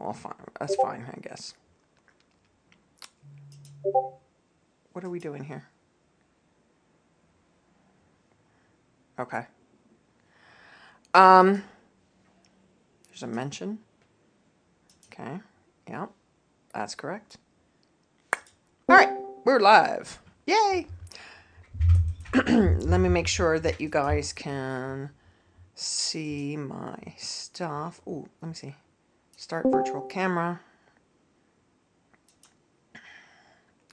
well, fine. That's fine, I guess. What are we doing here? Okay. There's a mention. Okay. Yeah, that's correct. All right, we're live. Yay! Let me make sure that you guys can see my stuff. Ooh, let me see. Start virtual camera.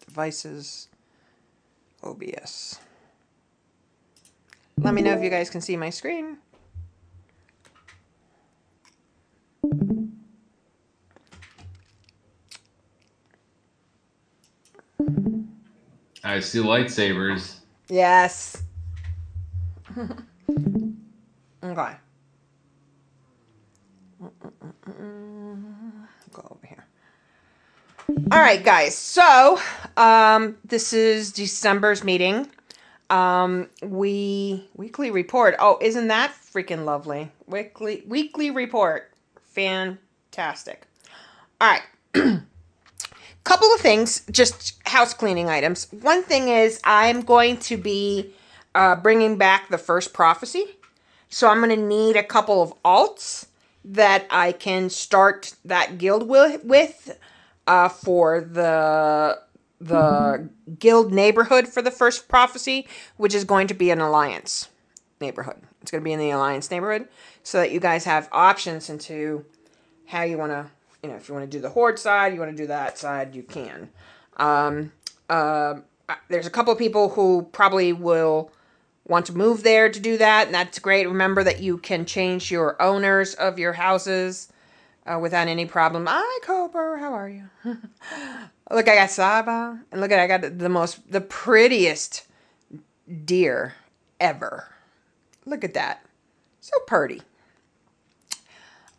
Devices. OBS. Let me know if you guys can see my screen. I see lightsabers. Yes. Okay. Go over here. All right, guys. So, this is December's meeting. Weekly report. Oh, isn't that freaking lovely? Weekly report. Fantastic. All right. Couple of things, just house cleaning items. One thing is I'm going to be bringing back the first prophecy. So I'm going to need a couple of alts that I can start that guild with for the guild neighborhood for the first prophecy, which is going to be an alliance neighborhood. It's going to be in the alliance neighborhood so that you guys have options into how you want to, if you want to do the horde side, you want to do that side, you can. There's a couple of people who probably will want to move there to do that, and that's great. Remember that you can change your owners of your houses without any problem. Hi, Cooper, how are you? Look, I got Saba, and look, I got the prettiest deer ever. Look at that, so pretty.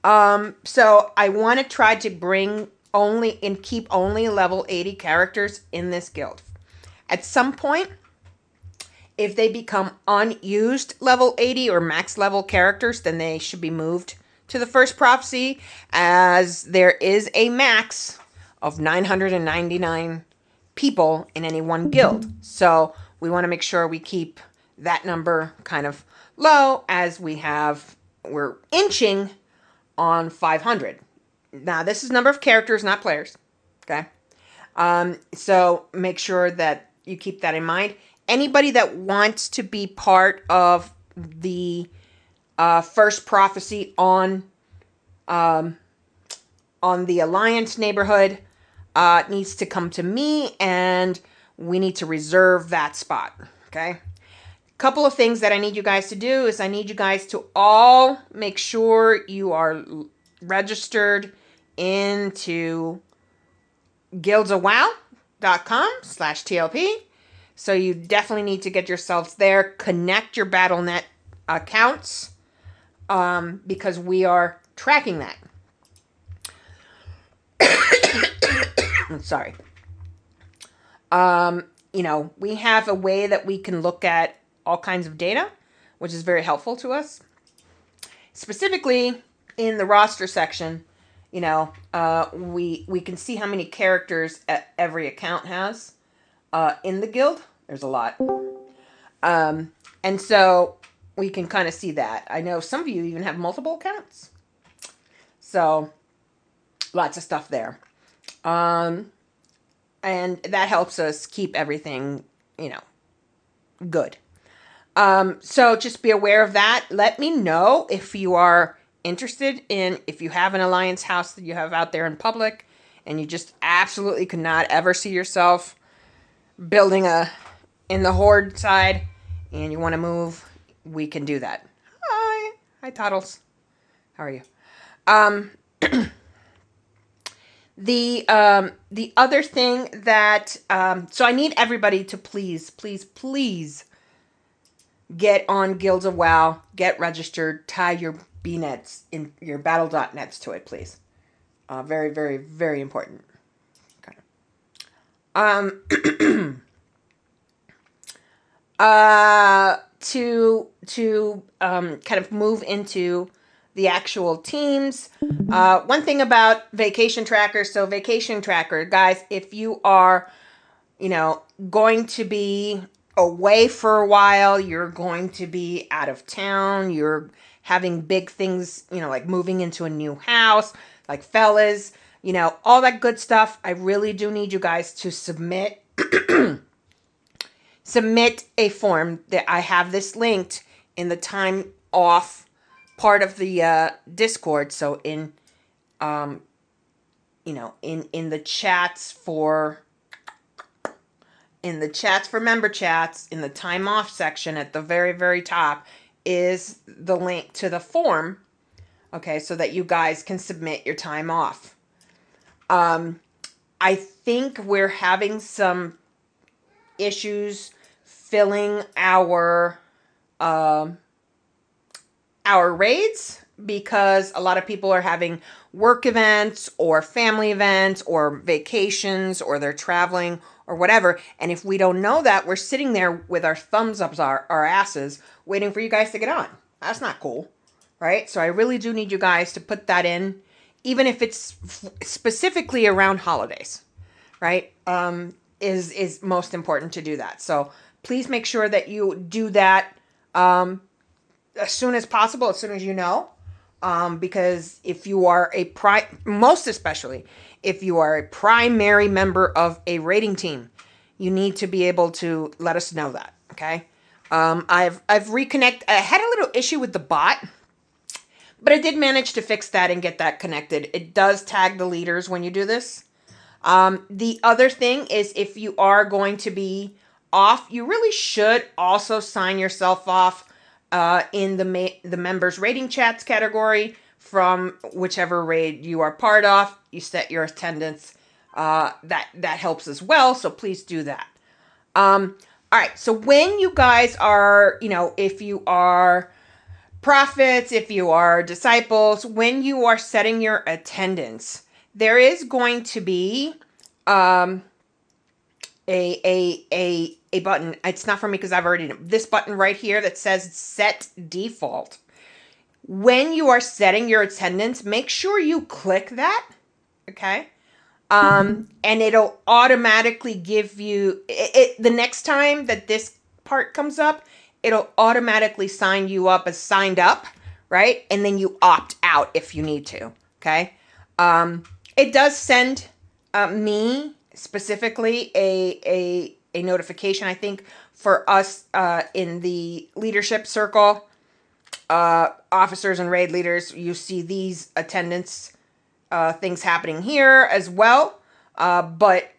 So I want to try to bring only and keep only level 80 characters in this guild. At some point, if they become unused level 80 or max level characters, then they should be moved to the first prophecy, as there is a max of 999 people in any one guild. So we want to make sure we keep that number kind of low, as we're inching on 500. Now, this is number of characters, not players. Okay? So make sure that you keep that in mind. Anybody that wants to be part of the first prophecy on the alliance neighborhood needs to come to me, and we need to reserve that spot. Okay? Couple of things that I need you guys to do is I need you guys to all make sure you are registered into guildsowow.com/TLP. So you definitely need to get yourselves there. Connect your BattleNet accounts because we are tracking that. Sorry. We have a way that we can look at all kinds of data, which is very helpful to us. Specifically, in the roster section, we can see how many characters every account has in the guild. There's a lot. And so we can kind of see that. I know some of you even have multiple accounts. So lots of stuff there. And that helps us keep everything, good. So just be aware of that. Let me know if you are interested if you have an alliance house that you have out there in public and you just absolutely could not ever see yourself building in the horde side and you want to move, we can do that. Hi Toddles. How are you? The other thing that, so I need everybody to please get on Guilds of WoW, get registered, tie your BNets in your battle.nets to it, please. Very, very, very important. Okay. To kind of move into the actual teams. One thing about vacation tracker, so vacation tracker, guys, if you are, going to be away for a while, you're going to be out of town, you're having big things, like moving into a new house, like fellas, all that good stuff. I really do need you guys to submit a form. That I have this linked in the time off part of the Discord. So in the chats for member chats, in the time off section at the very, very top is the link to the form. Okay, so that you guys can submit your time off. I think we're having some issues filling our raids because a lot of people are having work events or family events or vacations or they're traveling or whatever. And if we don't know that, we're sitting there with our thumbs up our asses waiting for you guys to get on. That's not cool, right? So I really do need you guys to put that in, even if it's specifically around holidays, right? Is most important to do that. So please make sure that you do that as soon as possible, as soon as you know. Because if you are most especially if you are a primary member of a rating team, you need to be able to let us know that. Okay. I've reconnected. I had a little issue with the bot, but I did manage to fix that and get that connected. It does tag the leaders when you do this. The other thing is if you are going to be off, you really should also sign yourself off in the members rating chats category from whichever raid you are part of. You set your attendance. That helps as well. So please do that. All right. So when you guys are, if you are prophets, if you are disciples, when you are setting your attendance, there is going to be a button. It's not for me because I've already this button right here that says set default. When you are setting your attendance, make sure you click that. Okay. And it'll automatically give you the next time that this part comes up, it'll automatically sign you up as signed up, right? And then you opt out if you need to. Okay. It does send me specifically a notification, I think, for us in the leadership circle, officers and raid leaders. You see these attendance things happening here as well. But,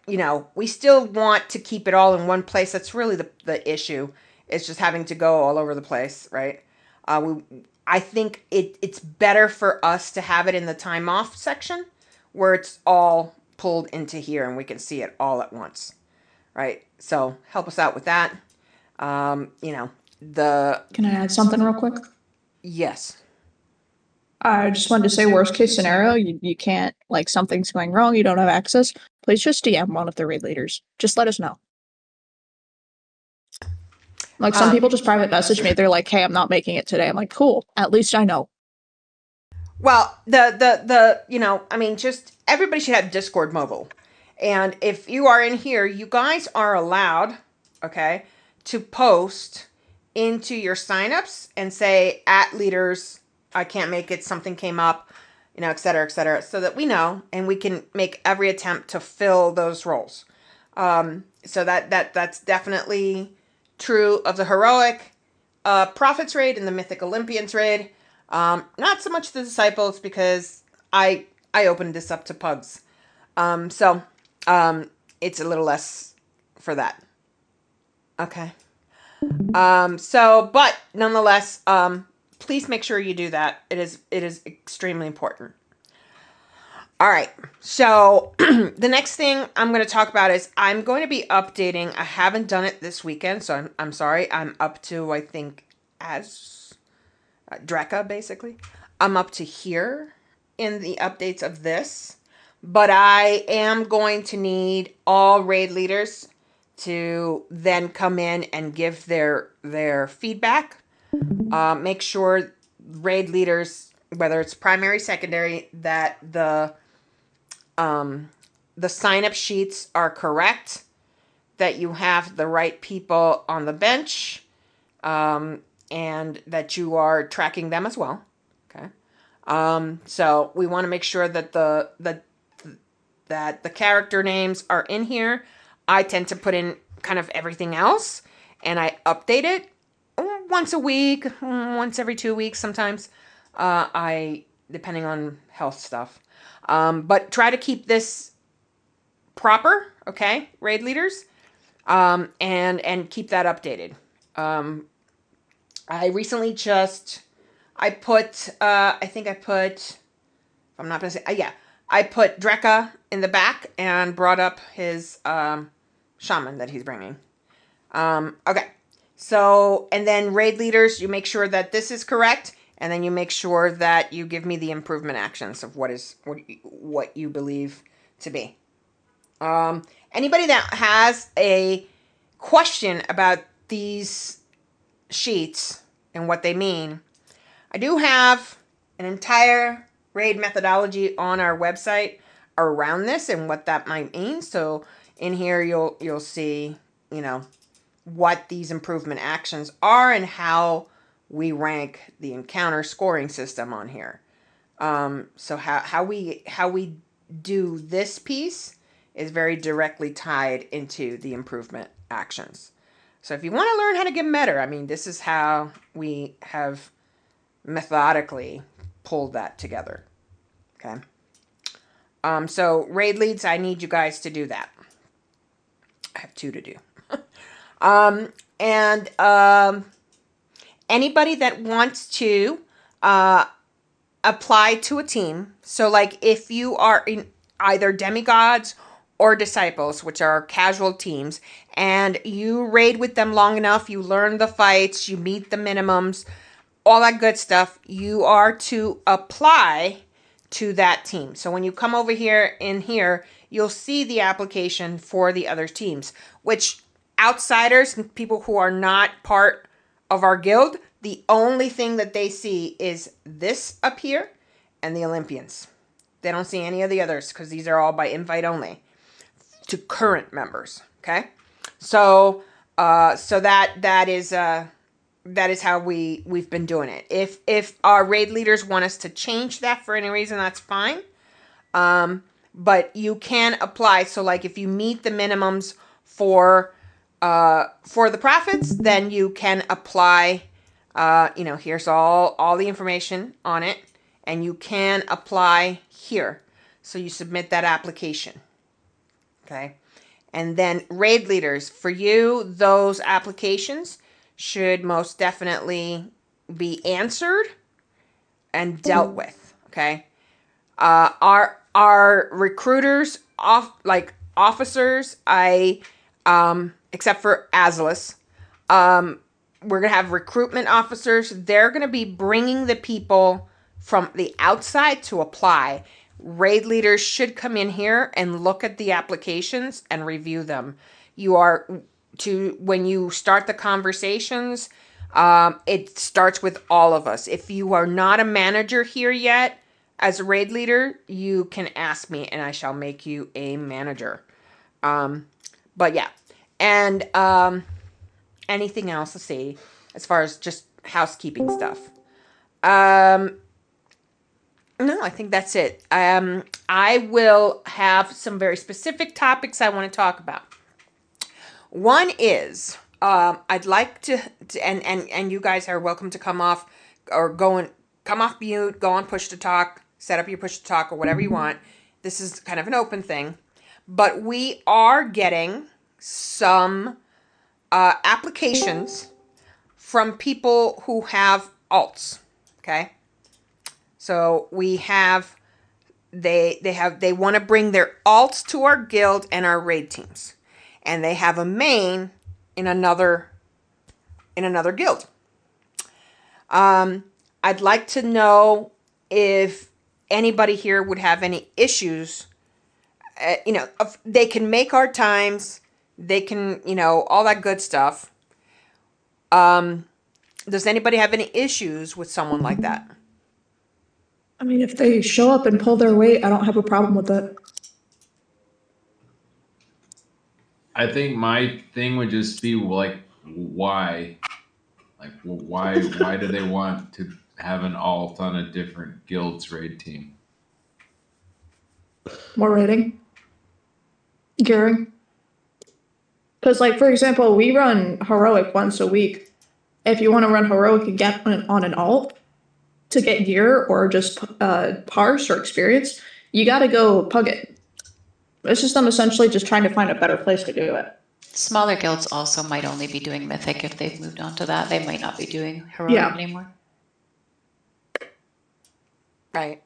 we still want to keep it all in one place. That's really the issue. It's just having to go all over the place, right? I think it's better for us to have it in the time off section where it's all pulled into here and we can see it all at once, right? So help us out with that. Can I add something real quick? Yes. I just wanted to say, worst case scenario, you can't, like, something's going wrong, you don't have access, please just DM one of the raid leaders. Just let us know. Like, some people just private message me, they're like, hey, I'm not making it today. I'm like, cool, at least I know. Well, just everybody should have Discord mobile. And if you are in here, you guys are allowed, okay, to post into your signups and say, at leaders, I can't make it, something came up, et cetera, so that we know and we can make every attempt to fill those roles. So that's definitely true of the heroic prophets raid and the mythic Olympians raid. Not so much the disciples because I opened this up to pugs. So it's a little less for that. Okay. But nonetheless, please make sure you do that. It is extremely important. All right. So the next thing I'm going to talk about is I'm going to be updating. I haven't done it this weekend, so I'm sorry. I'm up to, I think, as Drekka, basically. I'm up to here in the updates of this, but I am going to need all raid leaders to then come in and give their feedback. Make sure raid leaders whether it's primary, secondary, that the sign-up sheets are correct, that you have the right people on the bench, and that you are tracking them as well. Okay. So we want to make sure that that the character names are in here. I tend to put in kind of everything else, and I update it once a week, once every 2 weeks sometimes. I depending on health stuff. But try to keep this proper, okay, raid leaders, and keep that updated. I recently I put, if I'm not gonna say, yeah, I put Drekka in the back and brought up his shaman that he's bringing. Okay, so, and then raid leaders, you make sure that this is correct, and then you make sure that you give me the improvement actions of what you believe to be. Anybody that has a question about these sheets and what they mean, I do have an entire raid methodology on our website around this and what that might mean. So in here you'll see, what these improvement actions are and how we rank the encounter scoring system on here. So how we do this piece is very directly tied into the improvement actions. So if you want to learn how to get better, this is how we have methodically pulled that together. Okay. So raid leads, I need you guys to do that. I have 2 to do. Anybody that wants to apply to a team, so like if you are in either demigods or disciples, which are casual teams, and you raid with them long enough, you learn the fights, you meet the minimums, all that good stuff, you are to apply to that team. So when you come over here, you'll see the application for the other teams, which outsiders, people who are not part of our guild, the only thing that they see is this up here and the Olympians. They don't see any of the others because these are all by invite only to current members. Okay, so that is how we've been doing it. If our raid leaders want us to change that for any reason, that's fine. But you can apply. So like if you meet the minimums for the profits, then you can apply. Here's all the information on it, and you can apply here. So you submit that application. Okay. And then raid leaders, for you, those applications should most definitely be answered and dealt with. Okay. Our recruiters, officers, except for Azelus, we're going to have recruitment officers. They're going to be bringing the people from the outside to apply. Raid leaders should come in here and look at the applications and review them. When you start the conversations, it starts with all of us. If you are not a manager here yet, as a raid leader, you can ask me and I shall make you a manager. But yeah. And anything else to see as far as just housekeeping stuff? No, I think that's it. I will have some very specific topics I want to talk about. One is, I'd like to and you guys are welcome to come off mute, go on push to talk, set up your push to talk or whatever you want. This is kind of an open thing, but we are getting some applications from people who have alts. Okay. So we have, they want to bring their alts to our guild and our raid teams. And they have a main in another guild. I'd like to know if anybody here would have any issues. They can make our times. They can, all that good stuff. Does anybody have any issues with someone like that? I mean, if they show up and pull their weight, I don't have a problem with it. I think my thing would just be like, why? Like, why do they want to have an alt on a different guild's raid team? More rating, gearing. Because, like, for example, we run heroic once a week. If you want to run heroic and get on an alt to get gear or just parse or experience, you got to go pug it. It's just them essentially just trying to find a better place to do it. Smaller guilds also might only be doing mythic if they've moved on to that. They might not be doing heroic anymore. Right.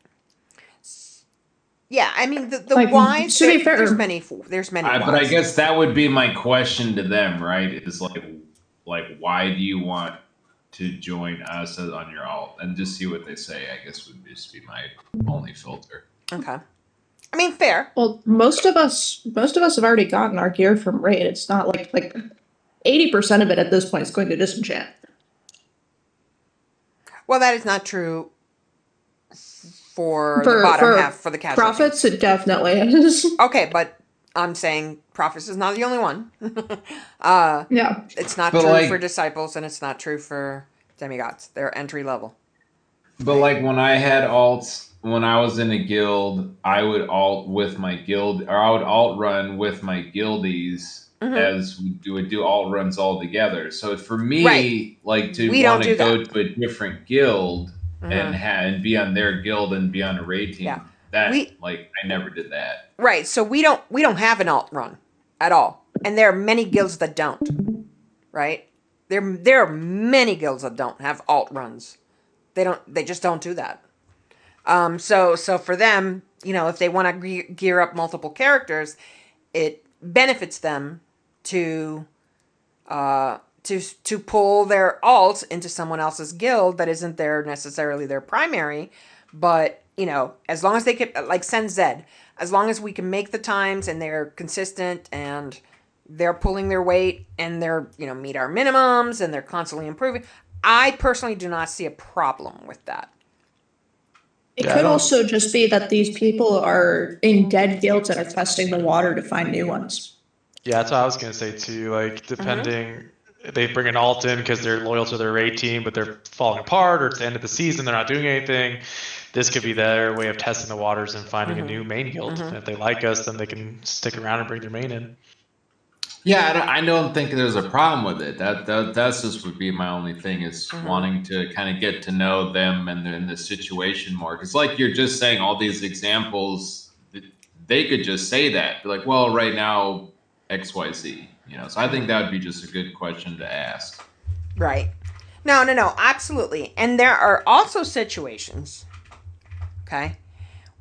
Yeah, I mean the Like, whys. to be fair- there's many. There's many. But I whys. guess that would be my question to them, right? Is like why do you want to join us on your alt, and just see what they say? I guess would just be my only filter. Okay. I mean, fair. Well, most of us have already gotten our gear from raid. It's not like 80% of it at this point is going to disenchant. Well, that is not true for the bottom half, for the casual. Profits, it definitely is. Okay, but I'm saying Prophets is not the only one. Yeah. It's not But, true like- for Disciples, and it's not true for Demigods. They're entry level. But like when I had alts, when I was in a guild, I would alt with my guild, or I would alt run with my guildies as we would do alt runs all together. So for me, Right. like to We don't want to do go that. to a different guild and be on their guild and be on a raid team, Yeah. that We- I never did that. Right. So we don't have an alt run at all, and there are many guilds that don't. Right. There are many guilds that don't have alt runs. They just don't do that. So for them, if they want to gear up multiple characters, it benefits them to pull their alts into someone else's guild that isn't necessarily their primary. But as long as they can, like Sen Zed, as long as we can make the times and they're consistent and they're pulling their weight and they're meet our minimums and they're constantly improving, I personally do not see a problem with that. It could also just be that these people are in dead guilds that are testing the water to find new ones. Yeah, that's what I was gonna say too. Like, depending, they bring an alt in because they're loyal to their raid team, but they're falling apart, or it's the end of the season, they're not doing anything. This could be their way of testing the waters and finding a new main guild. And if they like us, then they can stick around and bring their main in. Yeah, I don't think there's a problem with it. That's just would be my only thing is wanting to kind of get to know them and in the situation more. Because like you're just saying, all these examples, they could just say that. Be like, well, right now, X, Y, Z. So I think that would be just a good question to ask. Right. No, absolutely. And there are also situations, okay,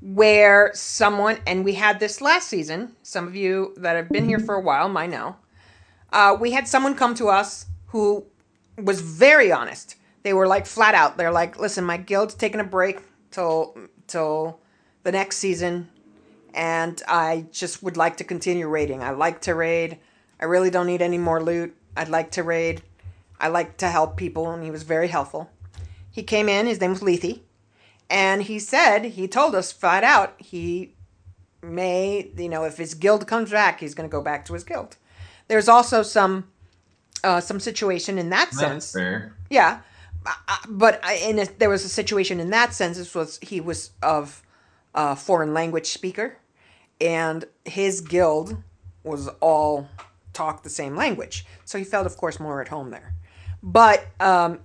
where someone, and we had this last season, some of you that have been here for a while might know, we had someone come to us who was very honest. They were like flat out. They're like, listen, my guild's taking a break till the next season, and I just would like to continue raiding. I like to raid. I really don't need any more loot. I'd like to raid. I like to help people, and he was very helpful. He came in, his name was Lethe, and he told us flat out, he may, if his guild comes back, he's going to go back to his guild. There's also some situation in that sense. That's fair. Yeah, but there was a situation in that sense. He was of a foreign language speaker, and his guild was all talk the same language, so he felt, of course, more at home there. But him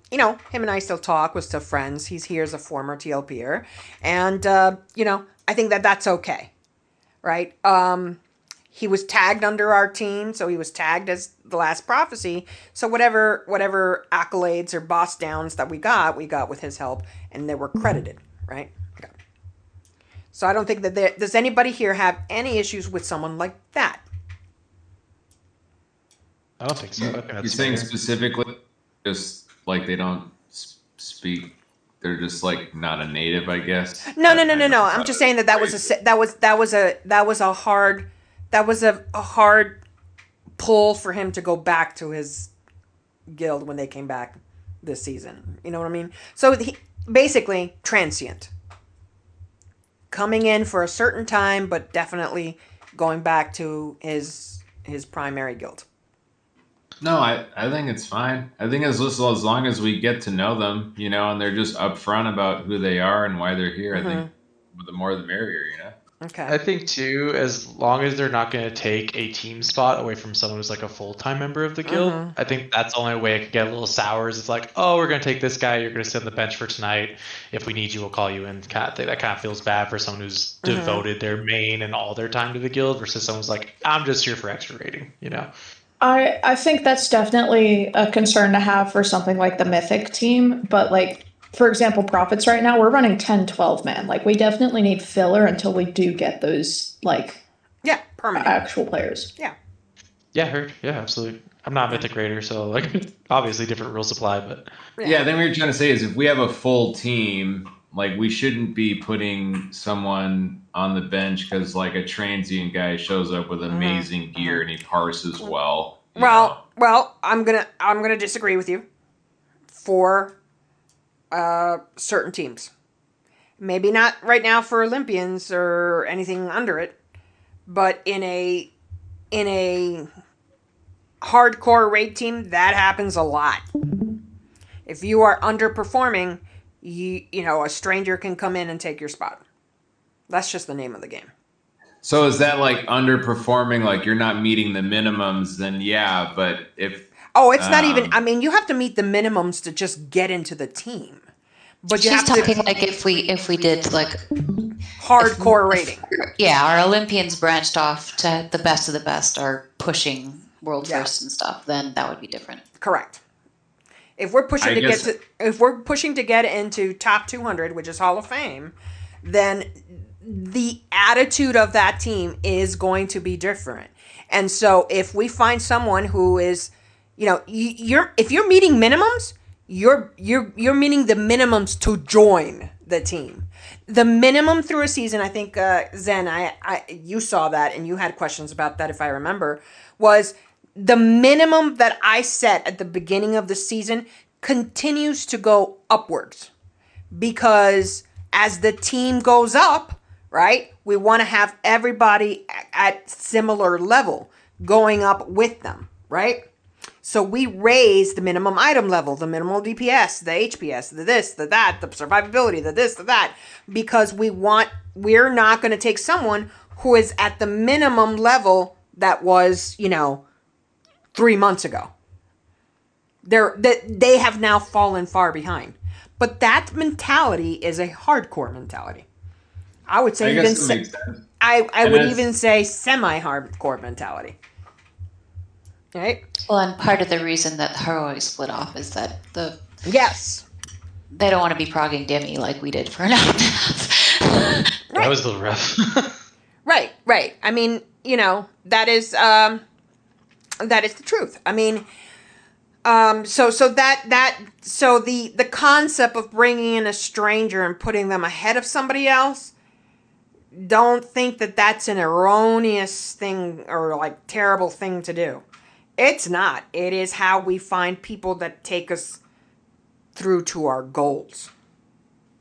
and I still talk. We're still friends. He's here as a former TLPer, and I think that's okay, right? He was tagged under our team, so he was tagged as the last prophecy. So whatever accolades or boss downs that we got with his help, and they were credited, right? Okay. So I don't think that does anybody here have any issues with someone like that? I don't think so. I think You're that's saying fair. specifically, just like they don't speak, they're just like not a native, I guess. No. I'm just saying that was a hard pull for him to go back to his guild when they came back this season. You know what I mean? So basically transient. coming in for a certain time, but definitely going back to his primary guild. No, I think it's fine. I think as long as we get to know them, and they're just upfront about who they are and why they're here, I think the more the merrier, Okay. I think too, as long as they're not going to take a team spot away from someone who's like a full-time member of the guild, I think that's the only way it could get a little sour. Is it's like, oh, we're going to take this guy. You're going to sit on the bench for tonight. If we need you, we'll call you in. Kind of thing. That kind of feels bad for someone who's devoted their main and all their time to the guild versus someone's like, I'm just here for extra rating. I think that's definitely a concern to have for something like the Mythic team, but like, for example, Profits right now, we're running 10, 12 man. Like, we definitely need filler until we do get those, like, permanent actual players. Yeah, heard. Yeah, absolutely. I'm not a Mythic Raider, so like obviously different rules apply, but yeah. Then what you're trying to say is if we have a full team, like we shouldn't be putting someone on the bench because like a transient guy shows up with amazing gear and he parses well. Well, I'm gonna disagree with you for certain teams. Maybe not right now for Olympians or anything under it, but in a hardcore raid team, that happens a lot. If you are underperforming, you know, a stranger can come in and take your spot. That's just the name of the game. So is that like underperforming, like you're not meeting the minimums, then yeah, but if... Oh, it's not even... I mean, you have to meet the minimums to just get into the team. But you She's have talking to... like if we did like... Hardcore rating. Yeah, our Olympians branched off to the best of the best are pushing world first and stuff, then that would be different. Correct. If we're pushing to get into top 200, which is Hall of Fame, then the attitude of that team is going to be different. And so if we find someone who is, you know, if you're meeting minimums, you're meeting the minimums to join the team. The minimum through a season, I think Zen, you saw that and you had questions about that if I remember, was the minimum that I set at the beginning of the season continues to go upwards because as the team goes up, right, we want to have everybody at similar level going up with them, right? So we raise the minimum item level, the minimal DPS, the HPS, the this, the that, the survivability, the this, the that, because we're not going to take someone who is at the minimum level that was, you know, 3 months ago. They have now fallen far behind. But that mentality is a hardcore mentality. I would say I would even say semi-hardcore mentality. Right? Well, and part of the reason that Heroic split off is that they don't want to be progging Demi like we did for an hour and a half. Right. That was a little rough. Right. I mean, you know, that is the truth. I mean, so the concept of bringing in a stranger and putting them ahead of somebody else, don't think that that's an erroneous thing or like terrible thing to do. It's not. It is how we find people that take us through to our goals.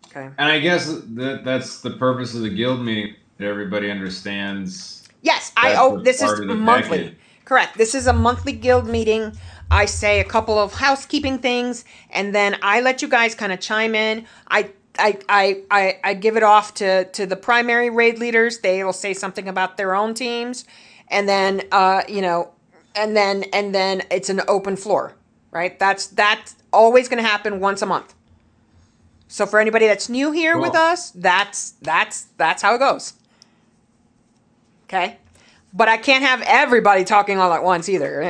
Okay. And I guess that's the purpose of the guild meeting, that everybody understands. Yes, this is monthly. Package. Correct. This is a monthly guild meeting. I say a couple of housekeeping things, and then I let you guys kind of chime in. I give it off to the primary raid leaders. They will say something about their own teams, and then you know, and then it's an open floor, right? That's always going to happen once a month. So for anybody that's new here with us, that's how it goes. Okay. But I can't have everybody talking all at once either.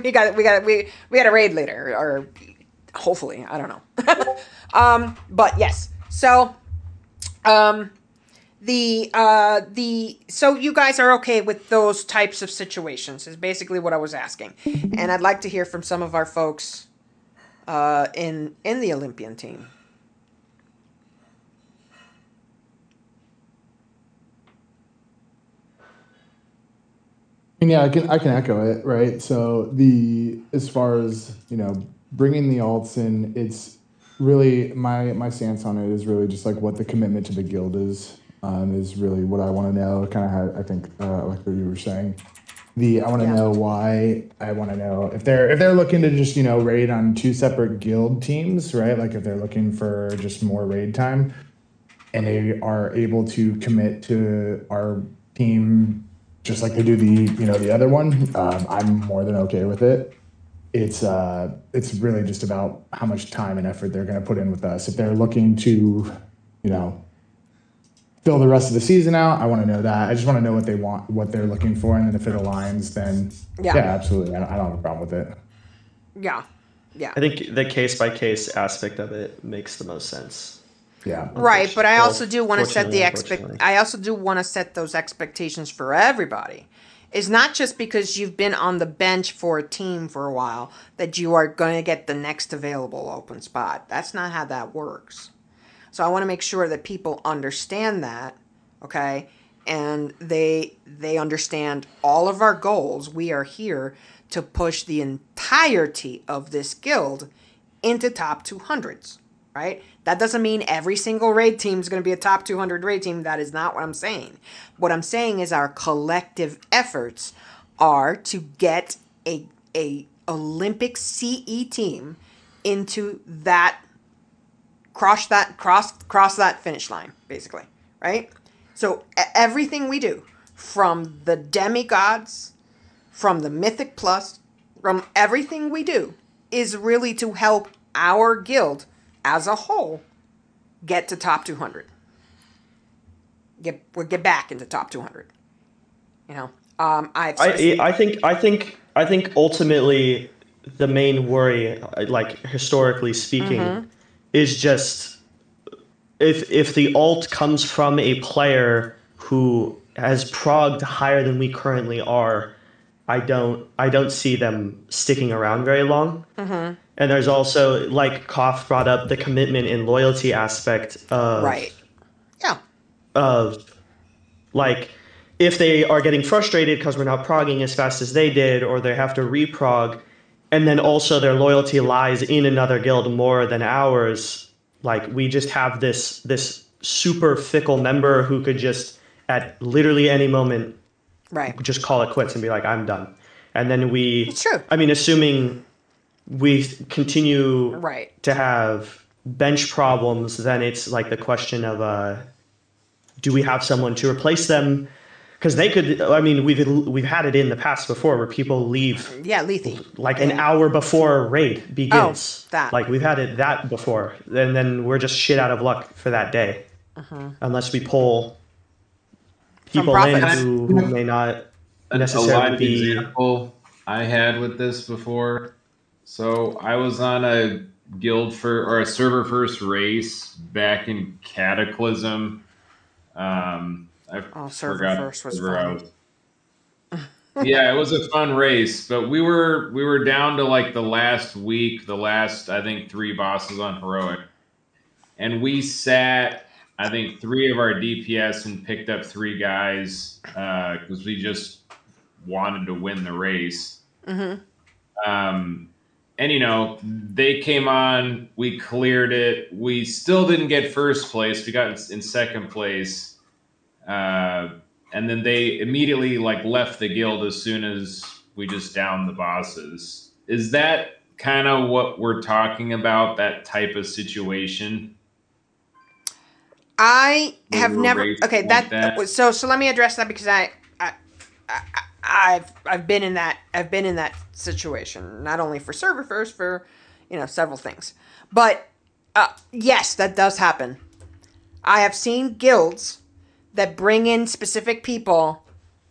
we got a raid later, or hopefully, I don't know. But yes, so so you guys are okay with those types of situations is basically what I was asking, and I'd like to hear from some of our folks in the Olympian team. Yeah, I can echo it, right? So as far as, you know, bringing the alts in, it's really my stance on it is really just like what the commitment to the guild is, is really what I want to know. Kind of how I think, like what you were saying. I want to Yeah. know why. I want to know if they're looking to just raid on two separate guild teams, right? Like if they're looking for just more raid time, and they are able to commit to our team just like they do the other one. I'm more than okay with it. It's really just about how much time and effort they're going to put in with us. If they're looking to, you know, fill the rest of the season out, I want to know that. I just want to know what they want, what they're looking for, and then if it aligns, then Yeah. yeah, absolutely. I don't have a problem with it. Yeah. Yeah. I think the case by case aspect of it makes the most sense. Yeah. Right, but I Well, also do want to set the unfortunately. I also do want to set those expectations for everybody. It's not just because you've been on the bench for a team for a while that you are going to get the next available open spot. That's not how that works. So I want to make sure that people understand that, okay? And they understand all of our goals. We are here to push the entirety of this guild into top 200s, right? That doesn't mean every single raid team is going to be a top 200 raid team. That is not what I'm saying. What I'm saying is our collective efforts are to get a Olympic CE team into that cross that finish line, basically, right? So everything we do, from the demigods, from the mythic plus, from everything we do, is really to help our guild as a whole get to top 200. Get back into top 200. You know, I think ultimately the main worry, like historically speaking, is just if the alt comes from a player who has progged higher than we currently are, I don't see them sticking around very long. And there's also, like Koff brought up, the commitment and loyalty aspect of right. Yeah. of like if they are getting frustrated because we're not progging as fast as they did, or they have to reprog, and then also their loyalty lies in another guild more than ours. Like we just have this super fickle member who could just at literally any moment Right. just call it quits and be like, I'm done. And then It's true. I mean, assuming we continue Right. to have bench problems, then it's like the question of do we have someone to replace them? Because they could. I mean, we've had it in the past before where people leave Yeah, Lethe. like an hour before raid begins. that. Like we've had that before, and then we're just shit out of luck for that day, unless we pull people in profits. who may not A necessarily live be. example I had with this before. So I was on a a server first race back in Cataclysm. I Server forgot first was where I fun. was. Yeah, it was a fun race, but we were down to like the last week, the last I think 3 bosses on heroic, and we sat I think 3 of our DPS and picked up 3 guys because we just wanted to win the race. And they came on, we cleared it. We still didn't get first place. We got in second place. And then they immediately left the guild as soon as we just downed the bosses. Is that kind of what we're talking about, that type of situation? I have Where we're never. racing Okay, like that. So let me address that because I've been in that situation, not only for server first, for several things, but yes, that does happen. I have seen guilds that bring in specific people,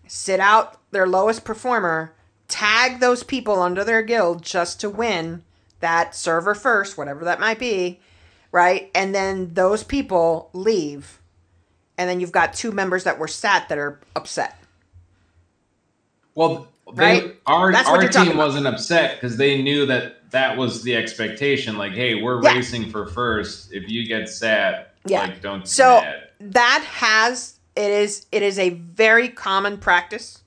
sit out their lowest performer, tag those people under their guild just to win that server first, whatever that might be, right? And then those people leave, and then you've got 2 members that were sat that are upset. Well, Right? our That's what you're talking team about. wasn't upset because they knew that was the expectation. Like, hey, we're Yeah. racing for first. If you get sat, Yeah. don't get So mad. it is a very common practice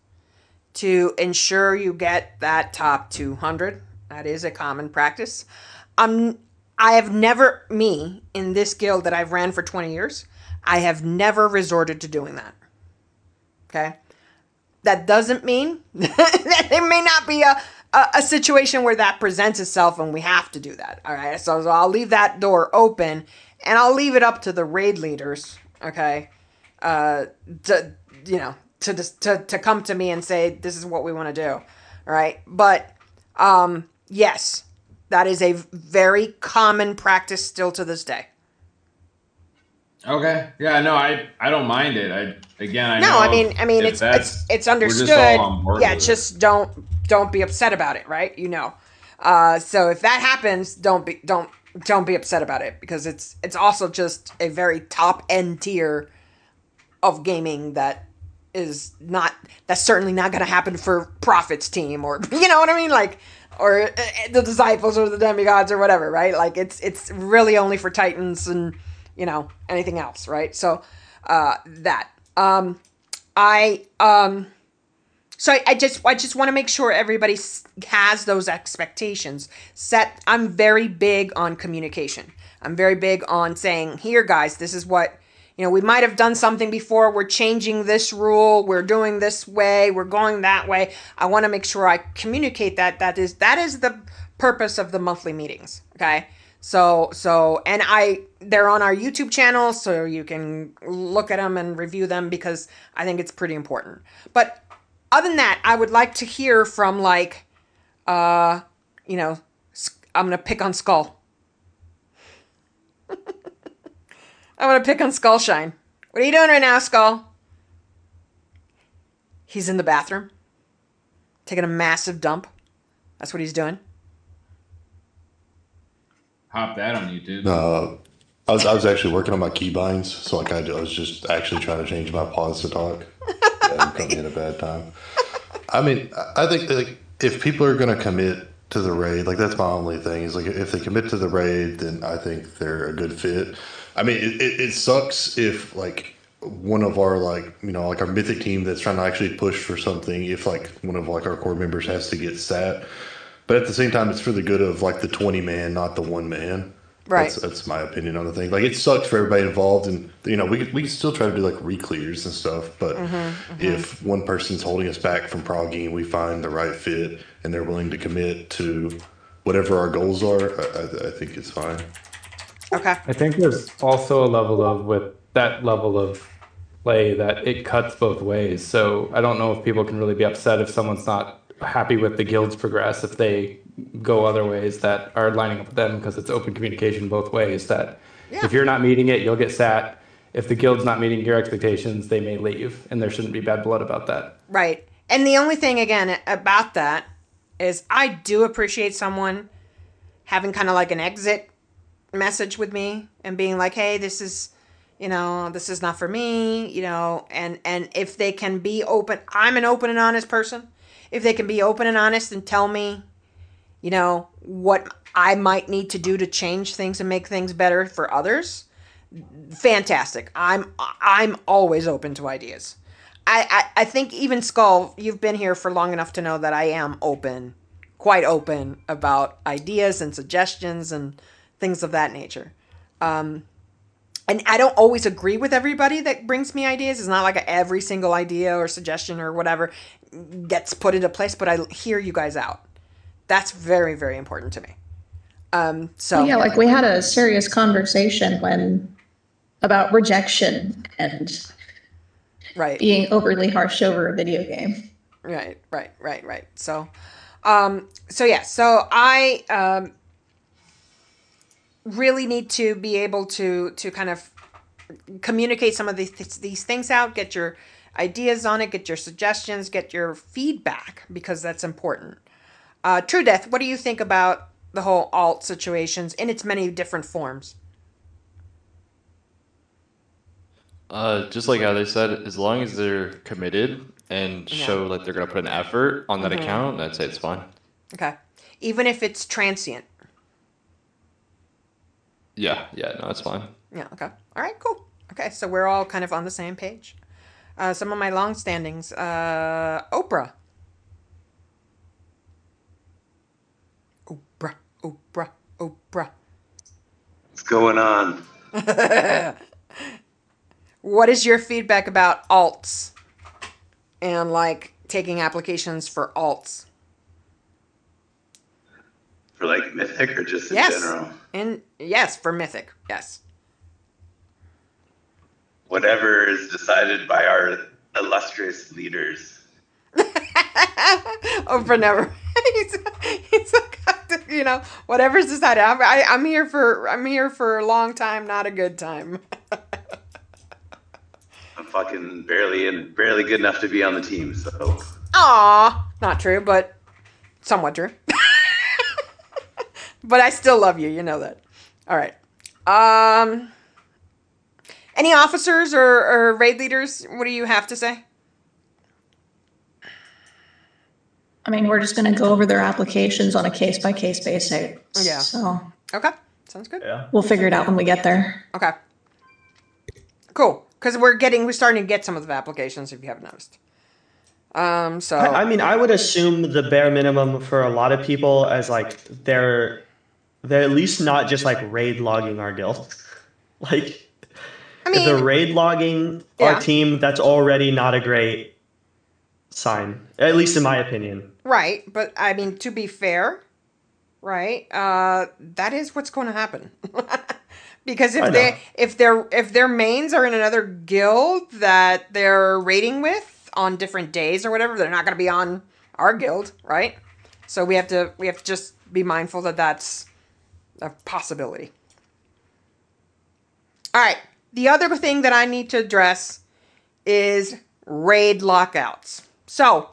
to ensure you get that top 200. That is a common practice. I have never, in this guild that I've ran for 20 years, I have never resorted to doing that. Okay? That doesn't mean that there may not be a situation where that presents itself and we have to do that. All right? So I'll leave that door open, and I'll leave it up to the raid leaders, okay, to come to me and say, this is what we want to do. All right? But yes, that is a very common practice still to this day. Okay. Yeah. No, I don't mind it. I No, know. I mean, it's understood. We're just all on board Yeah, with just don't be upset about it, right? You know. So if that happens, don't be upset about it, because it's also just a very top end tier of gaming that's certainly not going to happen for Prophet's team, or you know what I mean, like, or the Disciples or the Demigods or whatever, right? Like it's really only for Titans and, you know, anything else, right? So that I just want to make sure everybody has those expectations set. I'm very big on communication. I'm very big on saying, here guys, this is what, you know, we might have done something before, we're changing this rule, we're doing this way, we're going that way. I want to make sure I communicate that is the purpose of the monthly meetings, okay? So and they're on our YouTube channel, so you can look at them and review them, because I think it's pretty important. But other than that, I would like to hear from, like, you know, I'm gonna pick on Skull. I'm gonna pick on Skullshine. What are you doing right now, Skull? He's in the bathroom, taking a massive dump. That's what he's doing. Pop that on YouTube. I was actually working on my keybinds, so like I was just actually trying to change my pause to talk. Yeah, I'm coming in a bad time. I mean, I think that, like, if people are going to commit to the raid, like, that's my only thing is, like, if they commit to the raid, then I think they're a good fit. I mean, it sucks if, like, one of our, like, you know, like our mythic team that's trying to actually push for something, if like one of like our core members has to get sat. But at the same time, it's for the good of like the 20 man, not the 1 man. Right. That's my opinion on the thing. Like, it sucks for everybody involved, and you know, we can still try to do like re-clears and stuff. But if one person's holding us back from progging, and we find the right fit, and they're willing to commit to whatever our goals are, I think it's fine. Okay. I think there's also a level of, with that level of play, that it cuts both ways. So I don't know if people can really be upset if someone's not happy with the guild's progress, if they go other ways that are lining up with them, because it's open communication both ways, that if you're not meeting it, you'll get sat. If the guild's not meeting your expectations, they may leave, and there shouldn't be bad blood about that. Right. And the only thing, again, about that is I do appreciate someone having kind of like an exit message with me and being like, hey, this is, you know, this is not for me, you know, and if they can be open, I'm an open and honest person. If they can be open and honest and tell me, you know, what I might need to do to change things and make things better for others, fantastic. I'm always open to ideas. I think even Skull, you've been here for long enough to know that I am open, quite open about ideas and suggestions and things of that nature. And I don't always agree with everybody that brings me ideas. It's not like every single idea or suggestion or whatever gets put into place, but I hear you guys out. That's very, very important to me. So yeah, like we had a serious conversation about rejection and being overly harsh over a video game. Right. So I really need to be able to kind of communicate some of these things out, get your ideas on it, get your suggestions, get your feedback, because that's important. True Death, what do you think about the whole alt situations in its many different forms? Just like how they said, as long as they're committed and show like they're going to put an effort on that account, I'd say it's fine. Okay. Even if it's transient? Yeah, no, that's fine. Yeah, okay. All right, cool. Okay, so we're all kind of on the same page. Some of my long standings. Oprah. Oprah. What's going on? What is your feedback about alts and like taking applications for alts? For like Mythic or just in Yes. general? And yes, for Mythic. Yes. Whatever is decided by our illustrious leaders. Oh, for never. he's like, you know, whatever's decided. I'm here for a long time, not a good time. I'm fucking barely good enough to be on the team, so. Aw, not true, but somewhat true. But I still love you. You know that. All right. Any officers or raid leaders? What do you have to say? I mean, we're just going to go over their applications on a case-by-case basis. Yeah. So Okay. Sounds good. Yeah. we'll figure it out when we get there. Okay. Cool. Because we're starting to get some of the applications, if you haven't noticed. So I mean, I would assume the bare minimum for a lot of people as like they're at least not just like raid logging our guild. Like, if they're raid logging Yeah. our team, that's already not a great sign, at least in my opinion. right, but I mean, to be fair, right, that is what's going to happen. Because I know. if their mains are in another guild that they're raiding with on different days or whatever, they're not going to be on our guild, right? So we have to just be mindful that that's a possibility. All right. The other thing that I need to address is raid lockouts. So,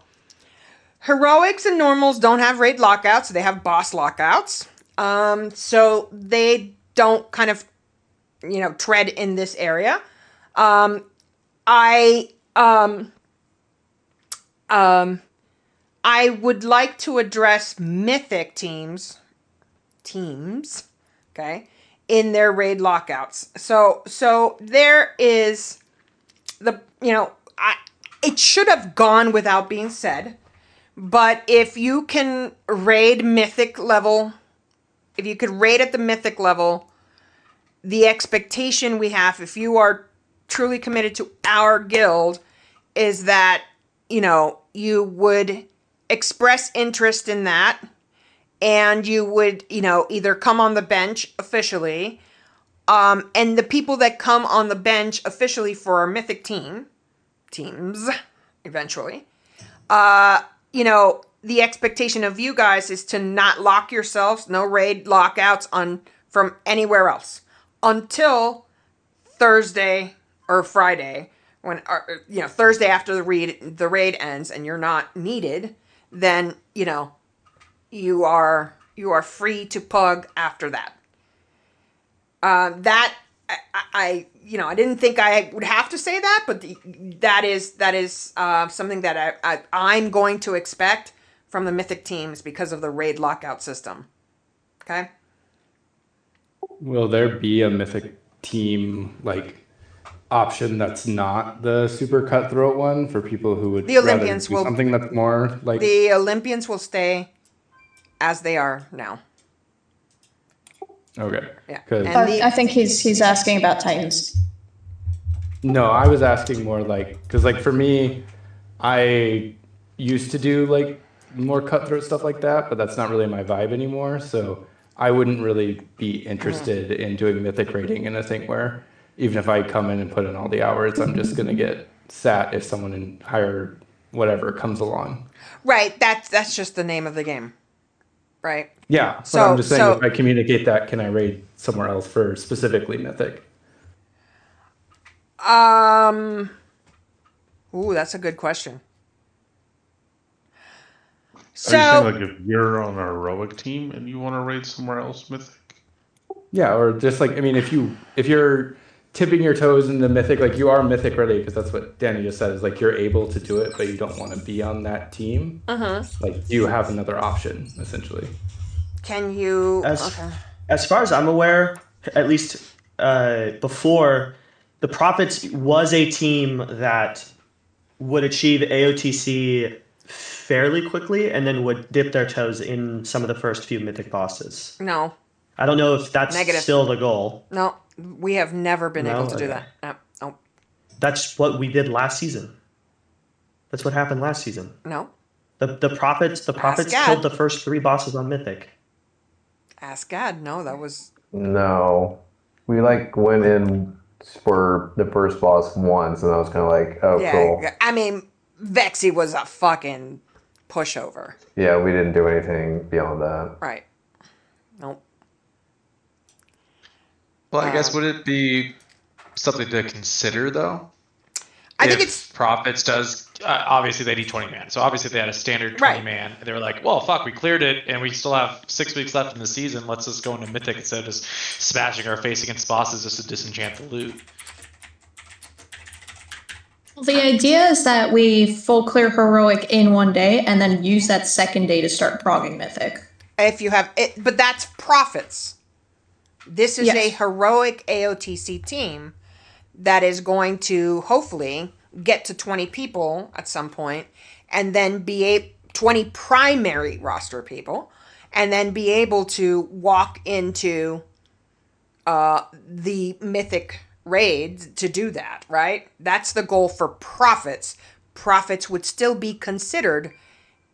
heroics and normals don't have raid lockouts. They have boss lockouts. So they don't kind of, tread in this area. I would like to address mythic teams, okay, in their raid lockouts. So there is it should have gone without being said, but if you can raid mythic level, if you could raid at the mythic level, the expectation we have, if you are truly committed to our guild, is that, you would express interest in that, and you would, either come on the bench officially, and the people that come on the bench officially for our mythic teams, eventually, the expectation of you guys is to not lock yourselves, no raid lockouts from anywhere else until Thursday or Friday, when Thursday after the raid ends and you're not needed, then you are free to pug after that. That I didn't think I would have to say that, but that is something that I'm going to expect from the mythic teams because of the raid lockout system. Okay. Will there be a mythic team option that's not the super cutthroat one for people who would The Olympians rather do something that's more like the Olympians will stay as they are now. Okay. Yeah. 'Cause- I think he's asking about Titans. No, I was asking more because for me, I used to do more cutthroat stuff like that, but that's not really my vibe anymore. So I wouldn't really be interested in doing mythic raiding in a thing where even if I come in and put in all the hours, I'm just gonna get sat if someone in higher whatever comes along. Right. That's just the name of the game. Right. Yeah, but So- I'm just saying so- if I communicate that, can I raid somewhere else for specifically mythic? Ooh, that's a good question. Are you So, saying if you're on a heroic team and you want to raid somewhere else, Mythic? Yeah, or just if you're tipping your toes in the mythic, you are mythic ready, because that's what Danny just said, is you're able to do it, but you don't want to be on that team. You have another option, essentially. can you? As far as I'm aware, at least before, the Prophets was a team that would achieve AOTC fairly quickly and then would dip their toes in some of the first few mythic bosses. No, I don't know if that's Negative. still the goal. no, we have never been No? able to do Okay. that. No, no. That's what we did last season. That's what happened last season. No. The prophets God. killed the first 3 bosses on Mythic. Ask God. No, that was. No, we like went in for the first boss once, and I was kind of like, oh, cool. I mean, Vexy was a fucking pushover. Yeah, we didn't do anything beyond that. Right. Nope. Well, I guess would it be something to consider though? I think it's Prophets does. Obviously, they need 20 man. So obviously, they had a standard 20 man. And they were like, "Well, fuck, we cleared it, and we still have 6 weeks left in the season. Let's just go into Mythic instead of just smashing our face against bosses just to disenchant the loot." Well, the idea is that we full clear heroic in one day, and then use that second day to start progging Mythic. If you have it, but that's Prophets. This is a heroic AOTC team that is going to hopefully get to 20 people at some point, and then be 20 primary roster people, and then be able to walk into the Mythic raids to do that, right? That's the goal for Prophets. Prophets would still be considered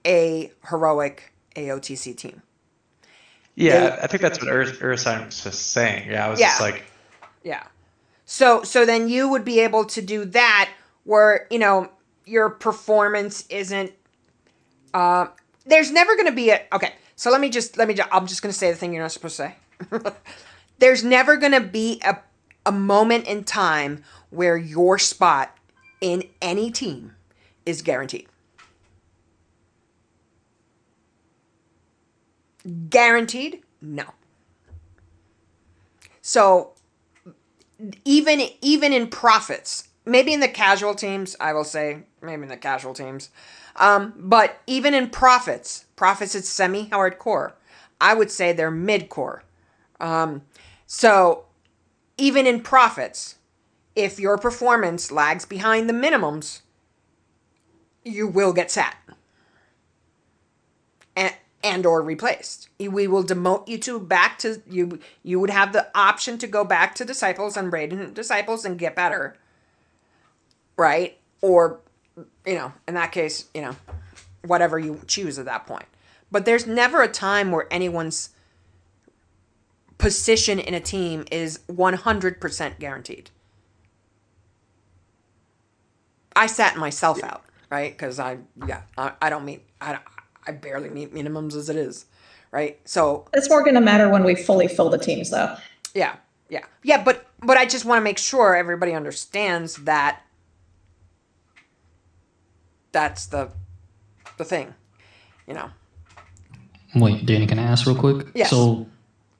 a heroic AOTC team. Yeah, I think that's what Ursign was just saying. Yeah, I was just like... Yeah. So then you would be able to do that where, you know, your performance isn't... there's never going to be a... Okay, so I'm just going to say the thing you're not supposed to say. There's never going to be a moment in time where your spot in any team is guaranteed. Guaranteed? No. So even in Prophets, maybe in the casual teams, I will say, maybe in the casual teams, but even in Prophets is semi-hardcore. I would say they're mid-core. So even in Prophets, if your performance lags behind the minimums, you will get sat. And or replaced. We will demote you to back to you. You would have the option to go back to Disciples and Radiant Disciples and get better. Right? Or, you know, in that case, you know, whatever you choose at that point. But there's never a time where anyone's position in a team is 100% guaranteed. I sat myself out, right? Because I barely meet minimums as it is, right? So it's more going to matter when we fully fill the teams, though. Yeah. But I just want to make sure everybody understands that that's the thing, you know. Wait, Danny, can I ask real quick? Yes. So,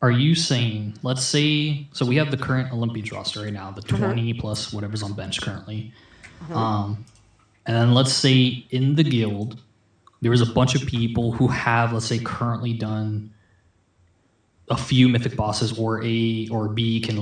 are you saying, let's say, so we have the current Olympians roster right now, the 20 plus whatever's on bench currently, and then let's say in the guild, there was a bunch of people who have, let's say, currently done a few mythic bosses, or A or B can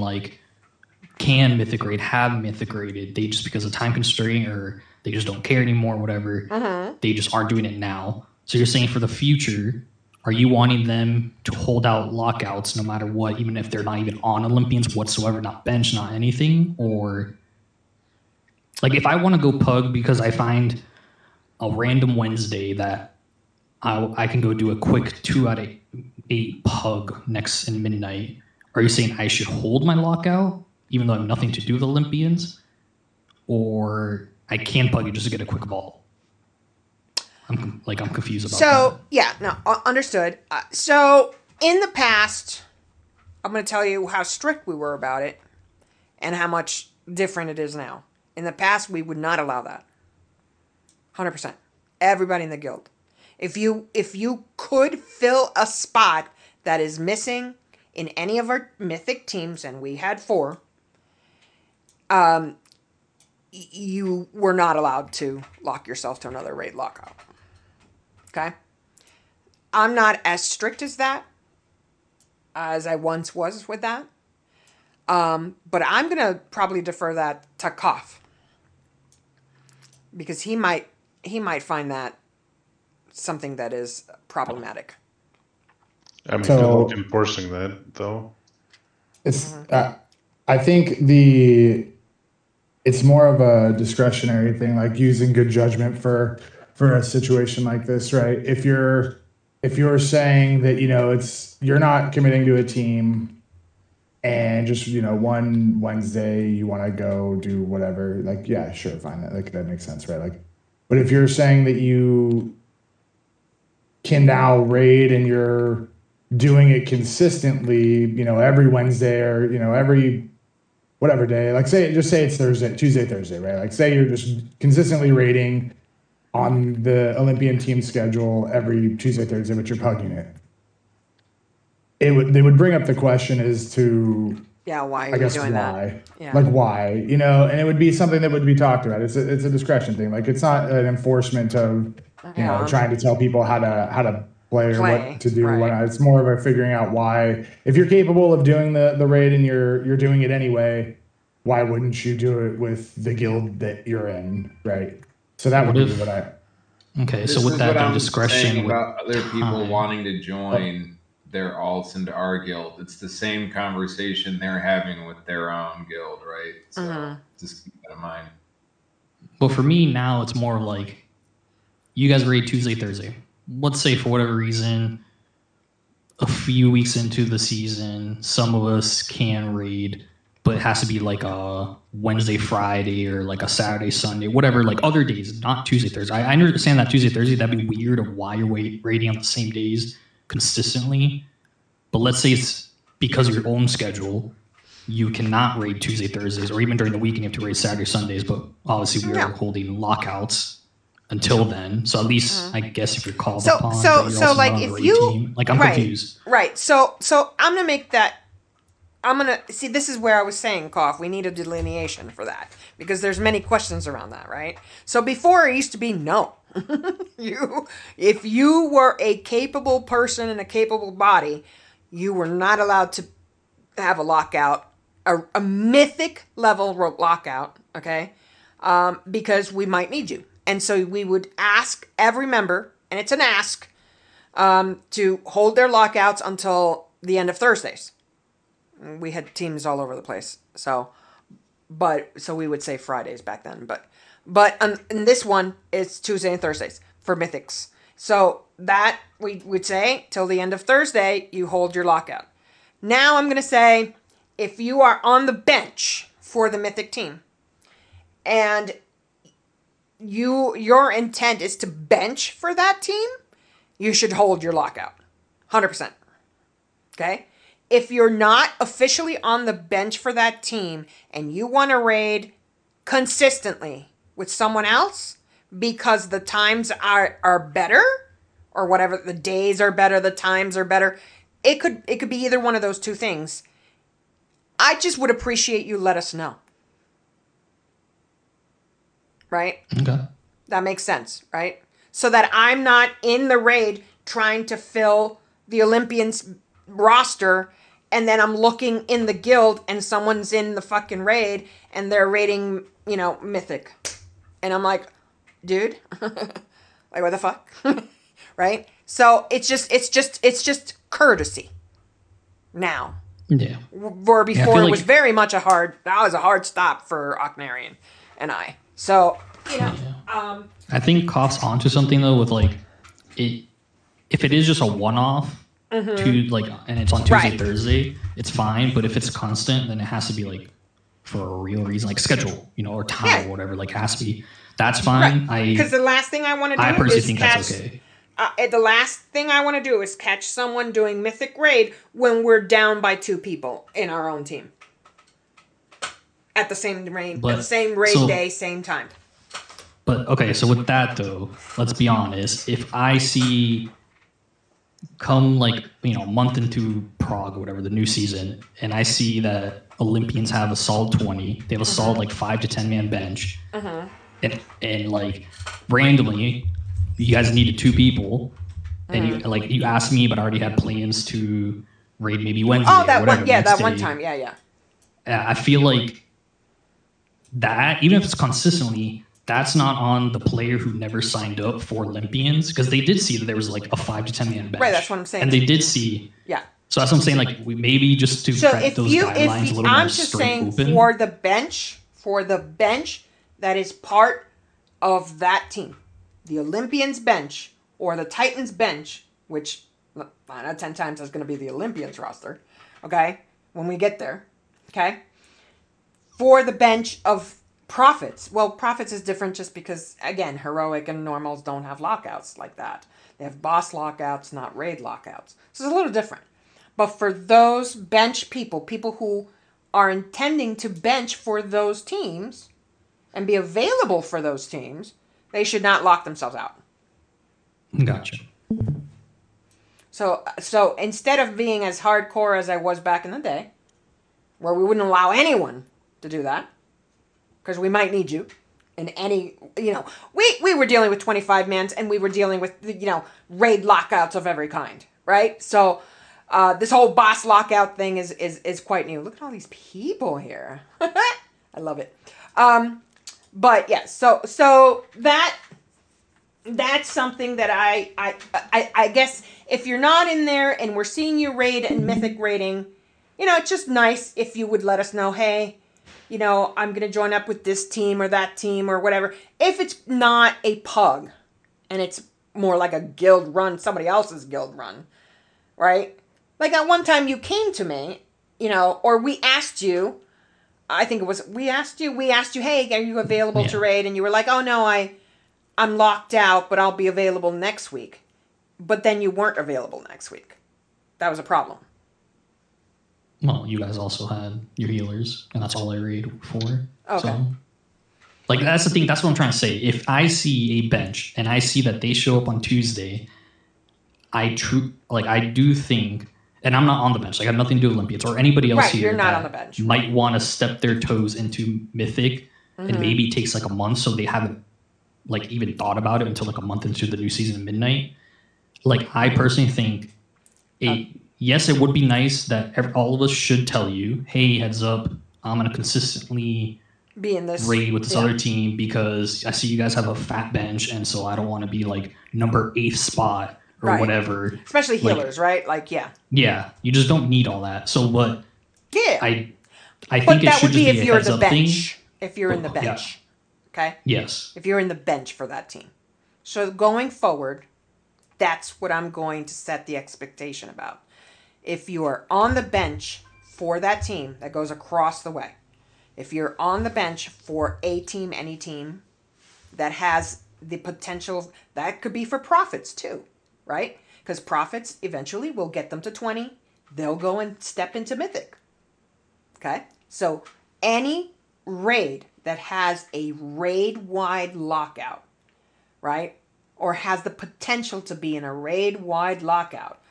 mythic raid, have mythic raided. They just, because of time constraint, or they just don't care anymore, whatever, they just aren't doing it now. So you're saying for the future, are you wanting them to hold out lockouts no matter what, even if they're not even on Olympians whatsoever, not bench, not anything? Or like if I want to go pug because I find a random Wednesday that I can go do a quick 2 out of 8 pug next in midnight, are you saying I should hold my lockout even though I have nothing to do with Olympians? Or I can pug it just to get a quick vault? I'm confused about that. So, yeah, no, understood. So, in the past, I'm going to tell you how strict we were about it and how much different it is now. In the past, we would not allow that. 100%. Everybody in the guild. If you could fill a spot that is missing in any of our mythic teams, and we had 4, you were not allowed to lock yourself to another raid lockout. Okay? I'm not as strict as that, as I once was with that. But I'm going to probably defer that to Koff. Because he might find that something that is problematic. I mean, good luck enforcing that, though. It's. I think the it's more of a discretionary thing, like using good judgment for a situation like this, right? If you're saying that, you're not committing to a team and just, one Wednesday you want to go do whatever, like, yeah, sure, fine. That makes sense, right? Like, but if you're saying that you can now raid and you're doing it consistently, every Wednesday or, every whatever day, like say it's Tuesday, Thursday, right? Like say you're just consistently raiding on the Olympian team schedule every Tuesday, Thursday, but you're pugging it. They would bring up the question as to why are you doing that? Yeah. Like why, and it would be something that would be talked about. It's a discretion thing. Like it's not an enforcement of trying to tell people how to play or what to do. Right. It's more of a figuring out why. If you're capable of doing the raid and you're doing it anyway, why wouldn't you do it with the guild that you're in, right? So that would be what I. Okay, so with that discretion about other people wanting to join their alts into our guild, it's the same conversation they're having with their own guild, right? So just keep that in mind. But for me now, it's more like you guys raid Tuesday, Thursday. Let's say for whatever reason, a few weeks into the season, some of us can raid, but it has to be like a Wednesday, Friday, or like a Saturday, Sunday, whatever, like other days, not Tuesday, Thursday. I understand that Tuesday, Thursday, that'd be weird of why you're raiding on the same days consistently. But let's say it's because of your own schedule, you cannot raid Tuesday, Thursdays, or even during the weekend you have to raid Saturday, Sundays. But obviously we are holding lockouts until then. So at least I guess if you're called upon, so like if you team. Like I'm confused. Right. So I'm gonna make that. I'm gonna see. This is where I was saying, Cough. We need a delineation for that because there's many questions around that, right? So before it used to be no. If you were a capable person in a capable body, you were not allowed to have a lockout, a mythic level lockout, okay? Because we might need you. And so we would ask every member, and it's an ask, to hold their lockouts until the end of Thursdays. We had teams all over the place. So we would say Fridays back then. But in this one, it's Tuesday and Thursdays for mythics. So that we would say till the end of Thursday, you hold your lockout. Now I'm going to say if you are on the bench for the mythic team and your intent is to bench for that team, you should hold your lockout. 100%. Okay? If you're not officially on the bench for that team and you want to raid consistently with someone else because the times are better or whatever, the days are better, the times are better, it could be either one of those two things. I just would appreciate you let us know. Right? Okay. That makes sense, right? So that I'm not in the raid trying to fill the Olympians roster and then I'm looking in the guild and someone's in the fucking raid and they're raiding, mythic. And I'm like, dude, like what the fuck? Right? So it's just courtesy now. Yeah. Where before it was very much that was a hard stop for Ocnarian and I. So, I think Cough's onto something though with like it if it is just a one-off and it's on Tuesday, Thursday, it's fine. But if it's constant, then it has to be like for a real reason, like schedule, or time or whatever. Like it has to be. That's fine. Because the last thing I want to do I personally is think catch. That's okay. The last thing I want to do is catch someone doing mythic raid when we're down by 2 people in our own team. At the same raid, day, same time. But okay, so with that though, let's be honest. If I see come like a month into Prague or whatever the new season, and I see that Olympians have a solid 20, they have a solid like 5 to 10 man bench, and like randomly, you guys needed 2 people, and you asked me, but I already had plans to raid maybe Wednesday. Oh, that or whatever, one, yeah, that day. one time, yeah. I feel like that, even if it's consistently, that's not on the player who never signed up for Olympians, because they did see that there was like a 5 to 10 man bench. Right, that's what I'm saying. And they did see. Yeah. So that's what I'm saying. Like we maybe just to correct those guidelines a little more straight open. I'm just saying for the bench for the bench that is part of that team. The Olympians bench or the Titans bench, which 9 out of 10 times is going to be the Olympians roster, okay, when we get there, okay, for the bench of Prophets. Well, Prophets is different just because, again, Heroic and Normals don't have lockouts like that. They have boss lockouts, not raid lockouts. So it's a little different. But for those bench people who are intending to bench for those teams and be available for those teams, they should not lock themselves out. Gotcha. So instead of being as hardcore as I was back in the day, where we wouldn't allow anyone to do that, because we might need you in any, we were dealing with 25 mans and we were dealing with, raid lockouts of every kind, right? So this whole boss lockout thing is quite new. Look at all these people here. I love it. But yeah, so that's something that I guess if you're not in there and we're seeing you raid and mythic raiding, it's just nice if you would let us know, hey, I'm going to join up with this team or that team or whatever. If it's not a pug and it's more like a guild run, somebody else's guild run, right? Like at one time you came to me, or we asked you, I think it was, we asked you, hey, are you available to raid? And you were like, oh no, I'm locked out, but I'll be available next week. But then you weren't available next week. That was a problem. Well, you guys also had your healers, and that's all I raid for. Okay. So, that's the thing. That's what I'm trying to say. If I see a bench and I see that they show up on Tuesday, I do think, and I'm not on the bench. I have nothing to do with Olympians or anybody else here. You're not on the bench. Might want to step their toes into Mythic, and maybe it takes a month, so they haven't even thought about it until a month into the new season at midnight. I personally think yes, it would be nice that all of us should tell you, hey, heads up, I'm going to consistently be in this raid with this other team because I see you guys have a fat bench, and so I don't want to be number 8th spot or whatever. Especially healers, right? Yeah, you just don't need all that. So what? Yeah. I think it should just be if a you're heads the up bench. thing. If you're in the bench. Yeah. Okay? Yes. If you're in the bench for that team. So going forward, that's what I'm going to set the expectation about. If you are on the bench for that team, that goes across the way. If you're on the bench for a team, any team that has the potential, that could be for Prophets too, right? Because Prophets eventually will get them to 20. They'll go and step into Mythic. Okay? So any raid that has a raid-wide lockout, right? Or has the potential to be in a raid-wide lockout,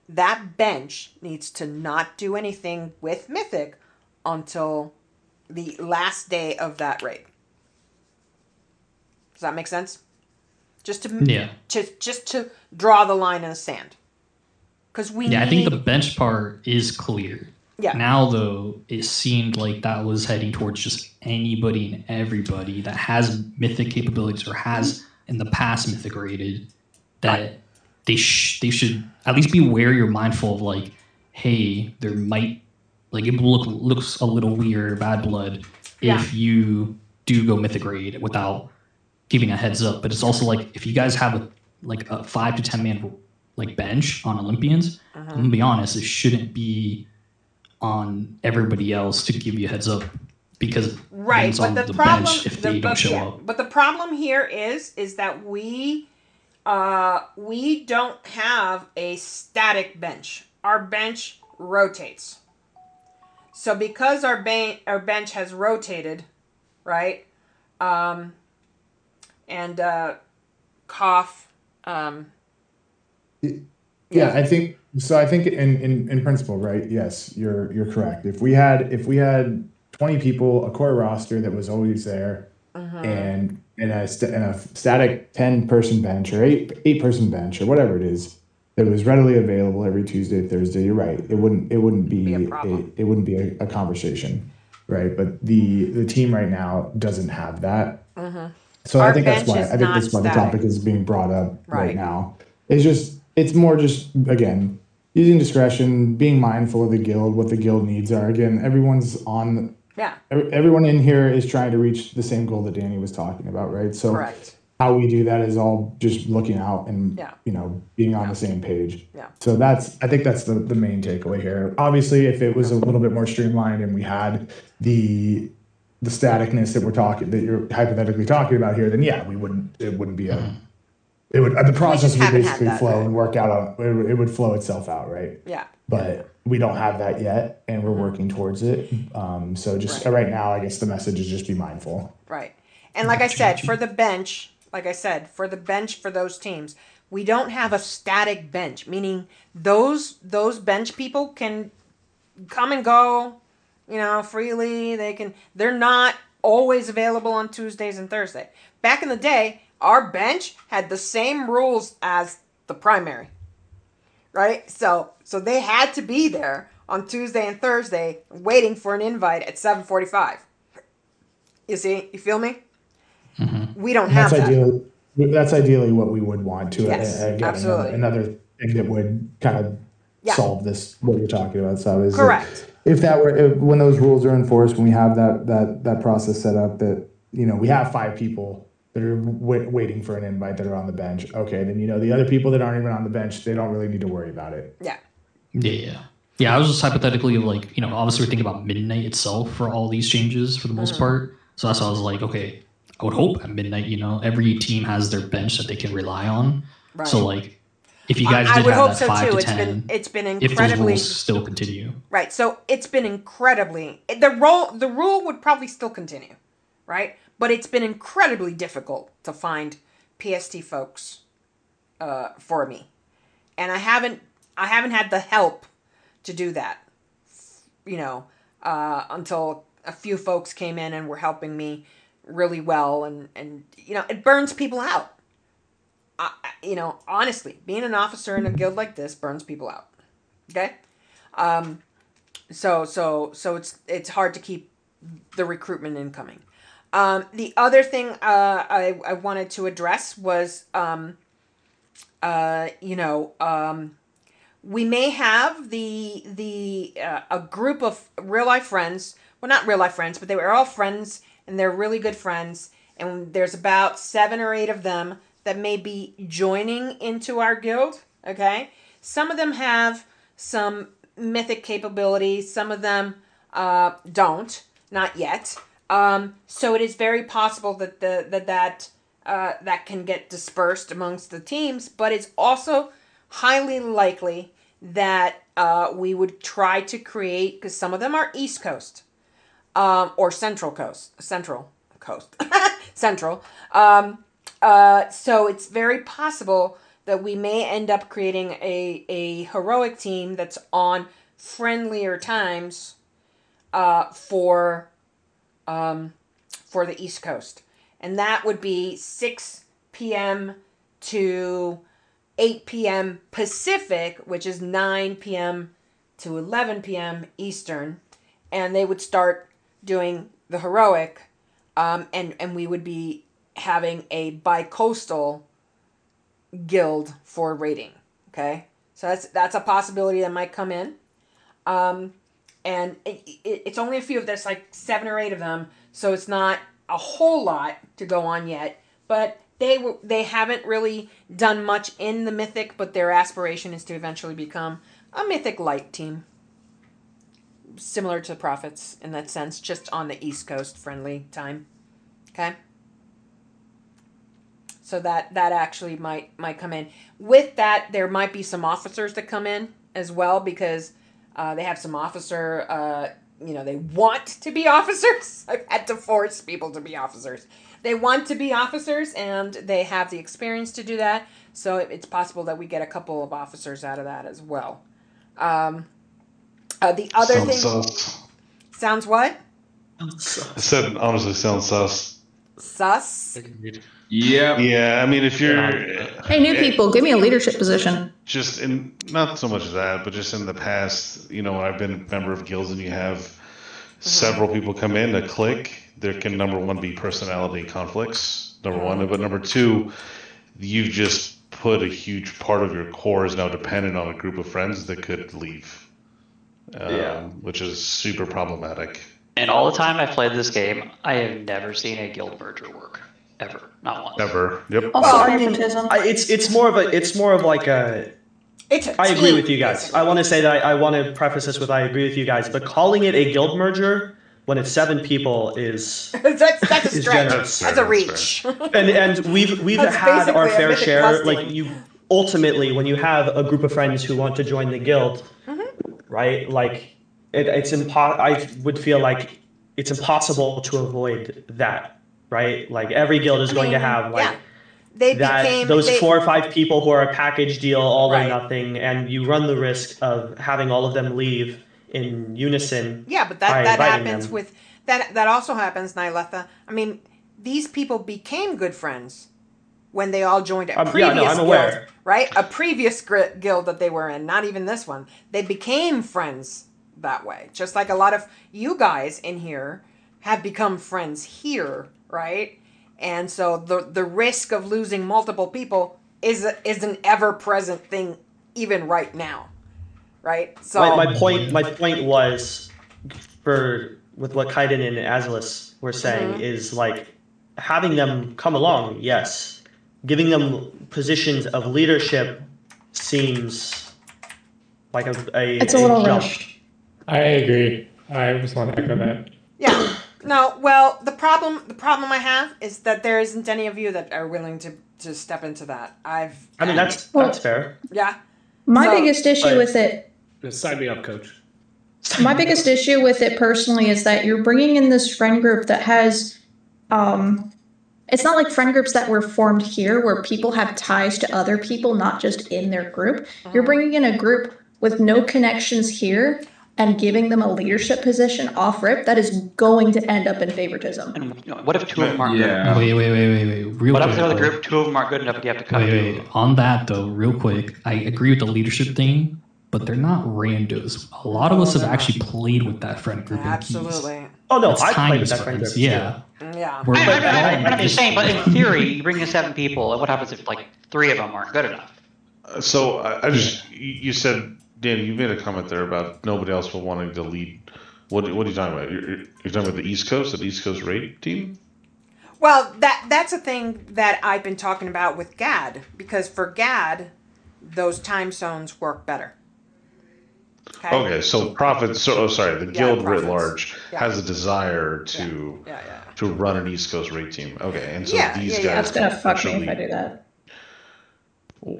that bench needs to not do anything with Mythic until the last day of that raid. Does that make sense? Just to draw the line in the sand. Because I think the bench part is clear. Yeah. Now, though, it seemed like that was heading towards just anybody and everybody that has Mythic capabilities or has in the past Mythic rated, that they should at least be wary or mindful of hey, there might it looks a little weird or bad blood if you do go Mythic raid without giving a heads up. But it's also if you guys have a 5 to 10 man bench on Olympians, I'm gonna be honest, it shouldn't be on everybody else to give you a heads up because it's on the bench if they don't show up. But the problem here is that we don't have a static bench. Our bench rotates. So because our bench has rotated, right? And cough. Yeah, I think so. I think in principle, right? Yes, you're correct. If we had 20 people, a core roster that was always there, and a static 10-person bench or 8-person bench or whatever it is that was readily available every Tuesday, Thursday, you're right. It wouldn't be a conversation, right? But the team right now doesn't have that. So I think that's why the topic is being brought up right now. It's more just, again, using discretion, being mindful of the guild, what the guild needs are. Again, everyone's on Yeah. Everyone in here is trying to reach the same goal that Danny was talking about, right? So Correct. how we do that is all just looking out and Yeah. being on the same page. Yeah. So I think that's the main takeaway here. Obviously, if it was a little bit more streamlined and we had the staticness that you're hypothetically talking about here, then yeah, it wouldn't be the process would haven't had basically that, flow right? and work out. It would flow itself out, right? Yeah. But we don't have that yet, and we're working towards it. So just right now, I guess the message is just be mindful. Right. And like I said, for the bench, for those teams, we don't have a static bench, meaning those bench people can come and go, freely. They're not always available on Tuesdays and Thursdays. Back in the day, our bench had the same rules as the primary. Right? So they had to be there on Tuesday and Thursday waiting for an invite at 7:45. You see? You feel me? Mm-hmm. We don't have that. That's ideally what we would want to. Yes, Again, absolutely. Another thing that would kind of solve this, what you're talking about, so is correct. When those rules are enforced, when we have that process set up, that we have 5 people that are waiting for an invite that are on the bench. Okay, then the other people that aren't even on the bench, they don't really need to worry about it. Yeah. Yeah, I was just hypothetically obviously we're thinking about midnight itself for all these changes for the most part. So that's why I was like, okay, I would hope at midnight, every team has their bench that they can rely on. Right. So if you guys did have that 5 to 10, it's been if incredibly those rules still continue. Right. So it's been incredibly the rule would probably still continue, right? But it's been incredibly difficult to find PST folks for me, and I haven't had the help to do that, until a few folks came in and were helping me really well, and it burns people out. Honestly, being an officer in a guild like this burns people out. Okay, so it's hard to keep the recruitment incoming. The other thing I wanted to address was, we may have a group of real life friends. Well, not real life friends, but they were all friends, and they're really good friends. And there's about 7 or 8 of them that may be joining into our guild. Okay, some of them have some mythic capabilities. Some of them don't, not yet. So it is very possible that that can get dispersed amongst the teams, but it's also highly likely that we would try to create, because some of them are East Coast or Central Coast. So it's very possible that we may end up creating a heroic team that's on friendlier times for the East Coast. And that would be 6 p.m. to 8 p.m. Pacific, which is 9 p.m. to 11 p.m. Eastern. And they would start doing the heroic, and we would be having a bi-coastal guild for raiding. Okay? So that's a possibility that might come in. And it's only a few, there's 7 or 8 of them, so it's not a whole lot to go on yet. But they haven't really done much in the Mythic, but their aspiration is to eventually become a Mythic light team. Similar to Prophets in that sense, just on the East Coast friendly time. Okay? So that actually might come in. With that, there might be some officers that come in as well, because they have some officer, they want to be officers. I've had to force people to be officers. They want to be officers, and they have the experience to do that. So it's possible that we get a couple of officers out of that as well. The other thing... Sus. Sounds what? I said, honestly, sounds sus. Sus? Yeah. Yeah, I mean, if you're... Hey, new people, give me a leadership position. Just in, not so much as that, but just in the past, when I've been a member of guilds and you have several people come in to click, there can, number one, be personality conflicts, number one. But number two, you've just put a huge part of your core is now dependent on a group of friends that could leave, which is super problematic. And all the time I've played this game, I have never seen a guild merger work. Ever. Not once. Never. Yep. Also, Well, I mean, nepotism. it's more of like a. It's a I agree team, with you guys. basically. I want to say that I want to preface this with I agree with you guys, but calling it a guild merger when it's 7 people is that's a is stretch. generous. That's a reach. And we've That's had our basically a fair mythic share. costume. Like you, ultimately, when you have a group of friends who want to join the guild, right? Like it's I would feel like it's impossible to avoid that, right? Like every guild is going to have like. Yeah. They That became those they, 4 or 5 people who are a package deal, all Right. or nothing, and you run the risk of having all of them leave in unison. Yeah, but by that inviting happens them. with that also happens, Nyletha. I mean, these people became good friends when they all joined a previous yeah, no, I'm guild, aware. right? A previous guild that they were in, not even this one. They became friends that way. Just like a lot of you guys in here have become friends here, right? And so the risk of losing multiple people is an ever present thing even right now, right? So My point was with what Kaiden and Azalis were saying is like having them come along, yes. Giving them positions of leadership seems like It's a little jump. rushed. I agree. I just want to echo that. Yeah. No, well, the problem I have is that there isn't any of you that are willing to step into that. I mean, that's fair. Yeah. My So- biggest issue with it, Just sign me up, coach. my biggest issue with it personally is that you're bringing in this friend group that has, it's not like friend groups that were formed here where people have ties to other people, not just in their group. You're bringing in a group with no connections here and giving them a leadership position off rip that is going to end up in favoritism. And what if 2 of them aren't good Yeah. enough? Wait. Real What quick. if the other group, 2 of them aren't good enough and you have to cut Wait. On that though, real quick, I agree with the leadership thing, but they're not randos. A lot of us have actually played with that friend group. Absolutely. Oh no, It's I played timeless with that friend friends, group. yeah. Yeah. We're- I'm just saying, but in theory, you bring in 7 people, and what happens if like 3 of them aren't good enough? So I just you said, Danny, you made a comment there about nobody else will wanting to lead. What are you talking about? You're talking about the East Coast raid team? Well, that's a thing that I've been talking about with GAD, because for GAD, those time zones work better. Okay, so profits. So the guild writ profits. large Yeah. has a desire to to run an East Coast raid team. Okay, and so these guys That's gonna can fuck me if I actually- do that. Well,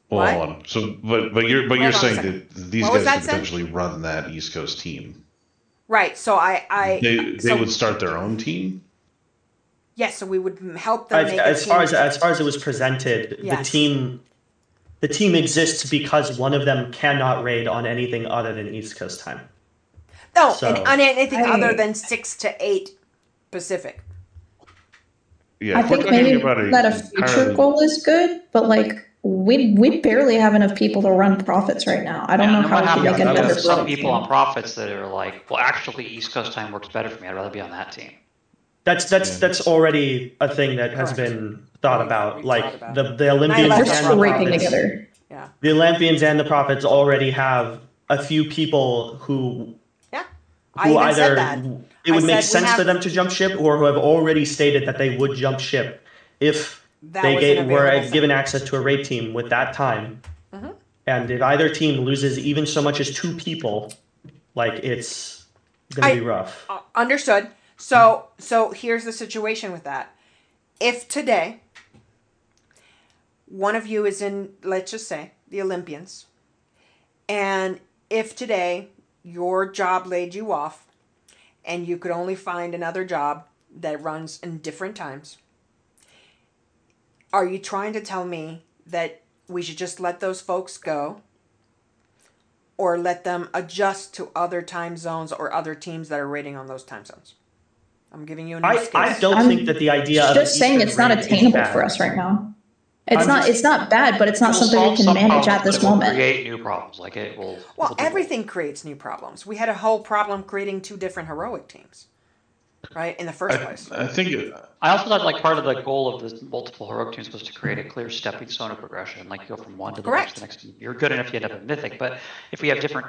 What? hold on. So, but you're Hold on a saying second. that these What was guys that, could Sid? potentially run that East Coast team. Right. So They would start their own team. Yes, so we would help them make a As far team. as it was presented, Yes. the team exists because one of them cannot raid on anything other than East Coast time. No, So- and on anything I- other than 6 to 8 Pacific. Yeah, I if we're think talking maybe about that a future entirely- goal is good, but like we barely have enough people to run profits right now. I don't Yeah, know and how what we can happens make if you another have some profit people team. on profits that are like, well, actually, East Coast time works better for me. I'd rather be on that team. That's already a thing that has been thought about. We've Like thought about the Olympians They're and They're the scraping prophets. together. Yeah. The Olympians and the prophets already have a few people who Yeah. I who even either said that. it would I make said we sense for have- them to jump ship or who have already stated that they would jump ship if That they was an were available thing. given access to a raid team with that time. Mhm. And if either team loses even so much as 2 people, like it's gonna be rough. Understood. So here's the situation with that. If today one of you is in, let's just say, the Olympians, and if today your job laid you off and you could only find another job that runs in different times, are you trying to tell me that we should just let those folks go, or let them adjust to other time zones or other teams that are raiding on those time zones? I'm giving you an I excuse. don't I'm think that the idea of Just an saying Eastern it's not raid is attainable bad. for us right now. It's I'm not. just- It's not bad, but it's not It will something we solve can some manage problems, at this but it will moment. create new problems. Like it will. Well, will do everything creates new problems. We had a whole problem creating 2 different heroic teams, right? In the first place. I think I also thought like part of the goal of the multiple heroic teams was to create a clear stepping stone of progression. Like go from one to the Correct. next. You're good enough, you end up in mythic. But if we have different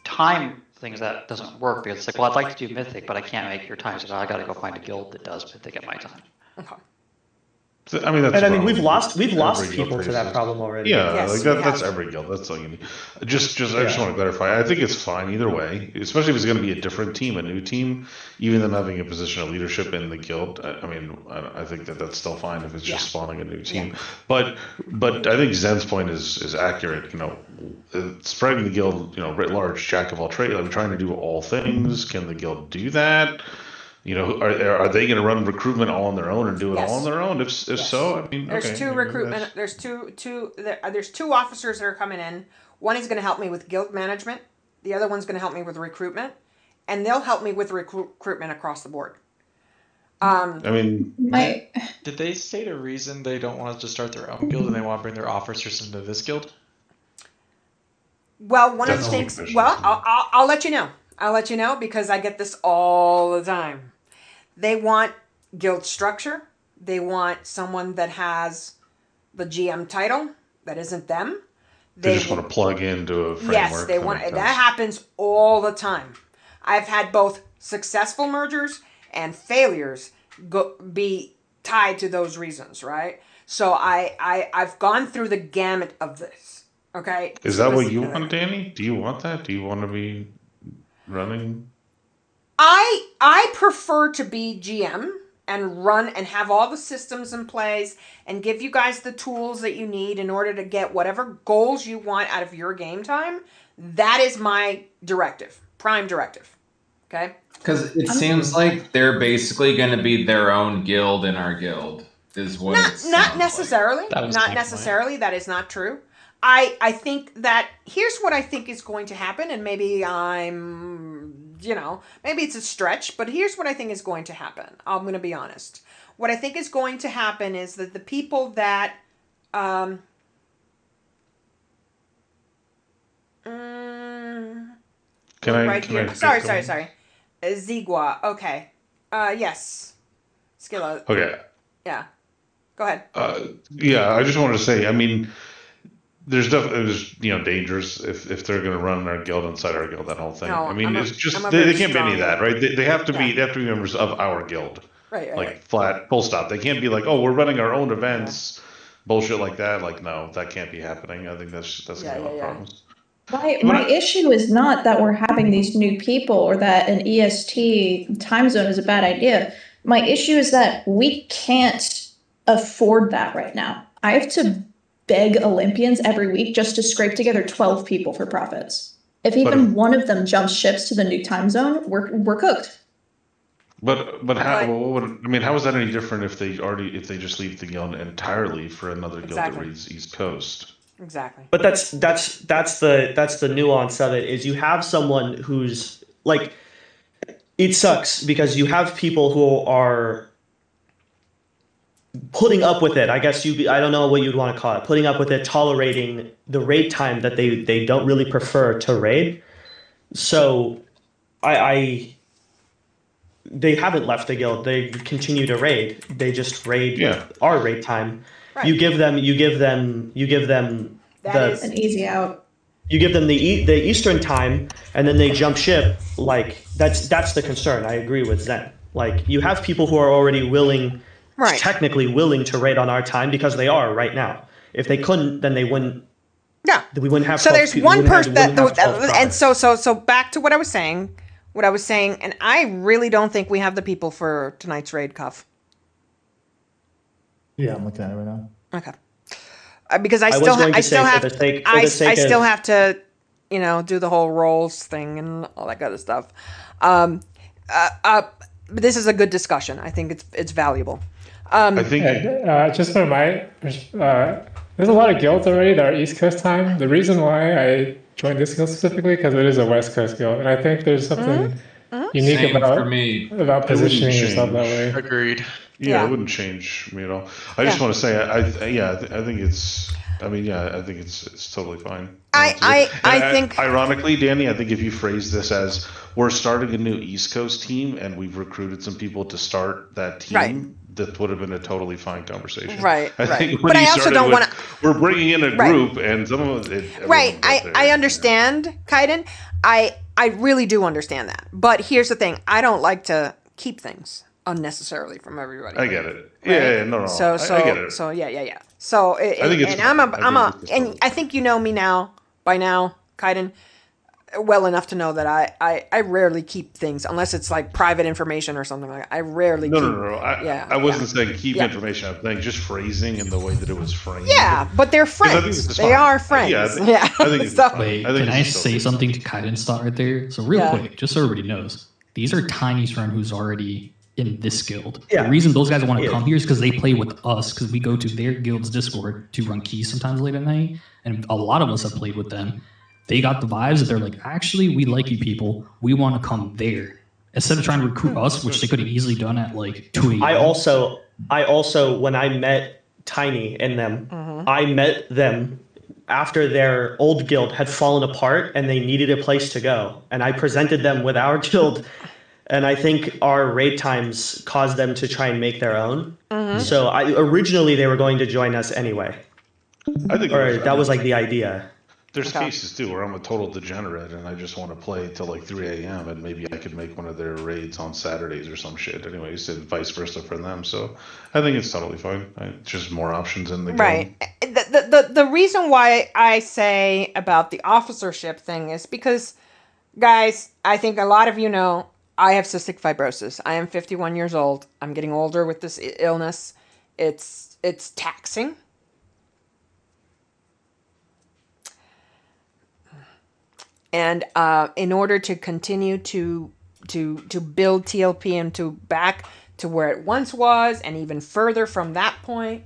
time things that doesn't work because it's like, well, I'd like to do Mythic, but I can't make your time, so I got to go find a guild that does Mythic at my time. Okay. So, I mean, that's And I mean, wrong. we've lost Every people guild to that faces. problem already. Yeah, Yes, like we that, that's have. every guild. That's all you need. I just want to clarify. I think it's fine either way, especially if it's going to be a different team, a new team. Even them having a position of leadership in the guild. I mean, I think that's still fine if it's just spawning a new team. But I think Zen's point is accurate. You know, spreading the guild, you know, writ large, jack of all trades. I'm trying to do all things. Can the guild do that? You know, are they going to run recruitment all on their own and do it all on their own? If so, I mean, there's okay, two recruitment. There's two officers that are coming in. One is going to help me with guild management. The other one's going to help me with recruitment, and they'll help me with recruitment across the board. I mean, Did they state a reason they don't want to just start their own guild and they want to bring their officers into this guild? Well, one of the things. Well, I'll let you know. I'll let you know because I get this all the time. They want guild structure. They want someone that has the GM title that isn't them. They just want to plug into a framework. Yes, they want. That happens all the time. I've had both successful mergers and failures be tied to those reasons, right? So I've gone through the gamut of this. Okay. Is that what you want, Danny? Do you want that? Do you want to be running? I prefer to be GM and run and have all the systems in place and give you guys the tools that you need in order to get whatever goals you want out of your game time. That is my directive, prime directive. Okay? Because it seems like they're basically going to be their own guild in our guild, is what Not necessarily. Like. Not necessarily. That is not true. I think that here's what I think is going to happen, and maybe maybe it's a stretch, but here's what I think is going to happen. I'm going to be honest. What I think is going to happen is that the people that sorry. Zigua. Okay. Yes. Skilla. Okay. Yeah. Go ahead. Yeah, I just wanted to say, I mean, there's definitely dangers if they're going to run our guild inside our guild, that whole thing. No, I mean, it's just I'm a they very can't be any of strong- that, right? They have to be members of our guild. Right. Like flat, full stop. They can't be like, oh, we're running our own events, bullshit like that. Like, no, that can't be happening. I think that's gonna have problems. My issue is not that we're having these new people or that an EST time zone is a bad idea. My issue is that we can't afford that right now. I have to beg Olympians every week just to scrape together 12 people for profits. If even one of them jumps ships to the new time zone, we're cooked. But how is that any different if they just leave the guild entirely for another guild that reads East Coast? Exactly. But that's the nuance of it is you have someone who's like, it sucks because you have people who are putting up with it. I guess I don't know what you'd want to call it, putting up with it, tolerating the raid time that they don't really prefer to raid. So they haven't left the guild. They continue to raid. They just raid our raid time. Right. You give them an easy out. You give them the Eastern time, and then they jump ship. Like that's the concern. I agree with Zen. Like you have people who are already willing, technically willing to raid on our time because they are right now. If they couldn't, then they wouldn't. Yeah, we wouldn't have. So there's one person and so back to what I was saying. And I really don't think we have the people for tonight's raid, Cuff. Yeah, I'm looking at it right now. Okay. Because I still have to, do the whole roles thing and all that kind of stuff. This is a good discussion. I think it's valuable. I think just for my, there's a lot of guilds already that are East Coast time. The reason why I joined this guild specifically because it is a West Coast guild, and I think there's something unique about positioning yourself that way. Agreed. Yeah, it wouldn't change me at all. I just want to say, I think it's. I mean, yeah, I think it's totally fine. I think ironically, Danny, I think if you phrase this as we're starting a new East Coast team and we've recruited some people to start that team, that would have been a totally fine conversation. Right. I think But I also don't want to. We're bringing in a group, and some of it. Right. I understand, Kaiden. I really do understand that. But here's the thing: I don't like to keep things unnecessarily from everybody. I get it. Right? Yeah, no. So I get it. So yeah. So I think it's and I think you know me by now, Kaiden, well enough to know that I rarely keep things unless it's like private information or something like that. I rarely keep. No. I wasn't saying keep information. I'm saying just phrasing in the way that it was framed. Yeah, but they're friends. They are friends. Yeah, I think it's fine. Wait, can I say something to Kaiden's thought right there? So real quick, just so everybody knows, these are Tiny's friend who's already in this guild. The reason those guys want to come here is because they play with us, because we go to their guild's Discord to run keys sometimes late at night, and a lot of us have played with them. They got the vibes that they're like, actually, we like you people. We want to come there. Instead of trying to recruit us, which they could have easily done at like 2 a.m. I also, when I met Tiny and them, I met them after their old guild had fallen apart and they needed a place to go. And I presented them with our guild. And I think our raid times caused them to try and make their own. So originally they were going to join us anyway. I think that was like the idea. There's cases too where I'm a total degenerate and I just want to play till like 3 a.m. and maybe I could make one of their raids on Saturdays or some shit. Anyways, and vice versa for them. So I think it's totally fine. Just more options in the game. Right. The reason why I say about the officership thing is because, guys, I think a lot of you know I have cystic fibrosis. I am 51 years old. I'm getting older with this illness. It's taxing. And in order to continue to build TLP into back to where it once was and even further from that point,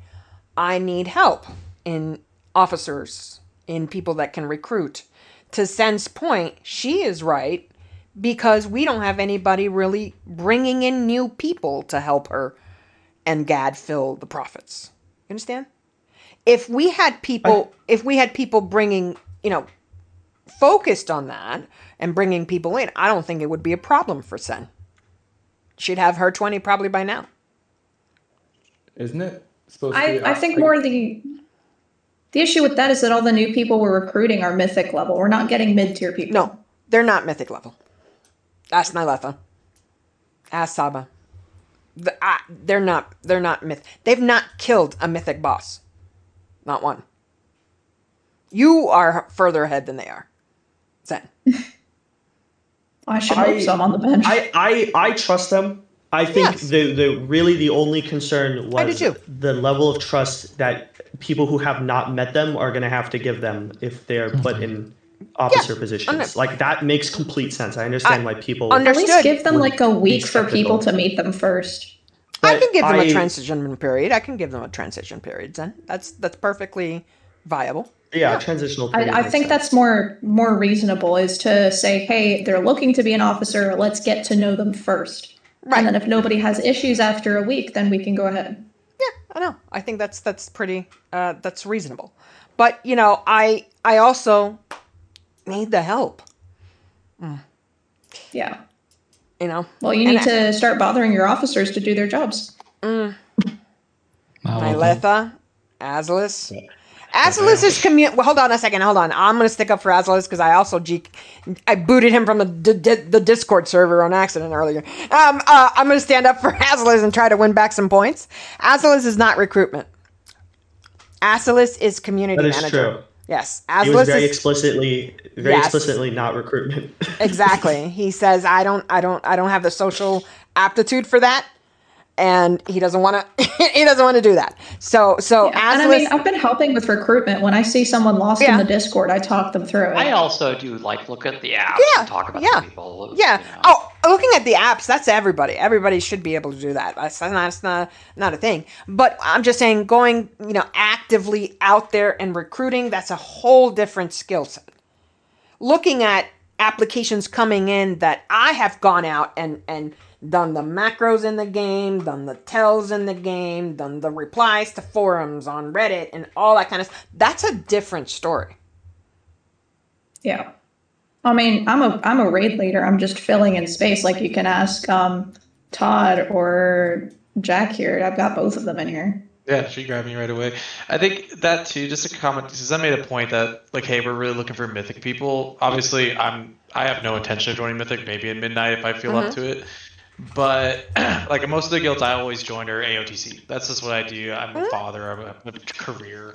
I need help in officers, in people that can recruit. To Sen's point, she is right, because we don't have anybody really bringing in new people to help her and Gad fill the profits. You understand? If we had people bringing, focused on that and bringing people in, I don't think it would be a problem for Sen. She'd have her 20 probably by now. Isn't it supposed to be? I think more the issue with that is that all the new people we're recruiting are mythic level. We're not getting mid-tier people. No, they're not mythic level. Ask Nyletha. Ask Saba. They're not myth. They've not killed a mythic boss. Not one. You are further ahead than they are. Zen. I should hope so. I'm on the bench. I trust them. I think the only concern was the level of trust that people who have not met them are going to have to give them if they're put in officer positions. Like, that makes complete sense. I understand why people at least give them like a week for people to meet them first. I can give them a transition period. Zen. That's perfectly viable. Yeah, transitional period. I think that's more reasonable, is to say, hey, they're looking to be an officer. Let's get to know them first. Right. And then if nobody has issues after a week, then we can go ahead. Yeah, I know. I think that's pretty that's reasonable. But I also need the help. Yeah. Well, you need to start bothering your officers to do their jobs. Nyletha, Azelis. Azelis is Well, hold on a second. Hold on. I'm going to stick up for Azelis because I also I booted him from the Discord server on accident earlier. I'm going to stand up for Azelis and try to win back some points. Azelis is not recruitment. Azelis is community manager. That is true. Yes, Azelis he was very explicitly not recruitment. Exactly. He says I don't have the social aptitude for that. And he doesn't want to. He doesn't want to do that. So Azelis, and I mean, I've been helping with recruitment. When I see someone lost in the Discord, I talk them through it. I also do look at the apps and talk about the people. Yeah. Oh, looking at the apps, that's everybody. Everybody should be able to do that. That's not a thing. But I'm just saying, going actively out there and recruiting, that's a whole different skill set. Looking at applications coming in that I have gone out and done the macros in the game, done the tells in the game, done the replies to forums on Reddit and all that kind of stuff. That's a different story. Yeah. I mean, I'm a raid leader. I'm just filling in space. Like you can ask Todd or Jack here. I've got both of them in here. Yeah, she grabbed me right away. I think that too, just a comment, because I made a point that, like, hey, we're really looking for Mythic people. Obviously, I have no intention of joining Mythic, maybe at midnight if I feel up to it. But, like, most of the guilds I always join are AOTC. That's just what I do. I'm a father, I'm a career,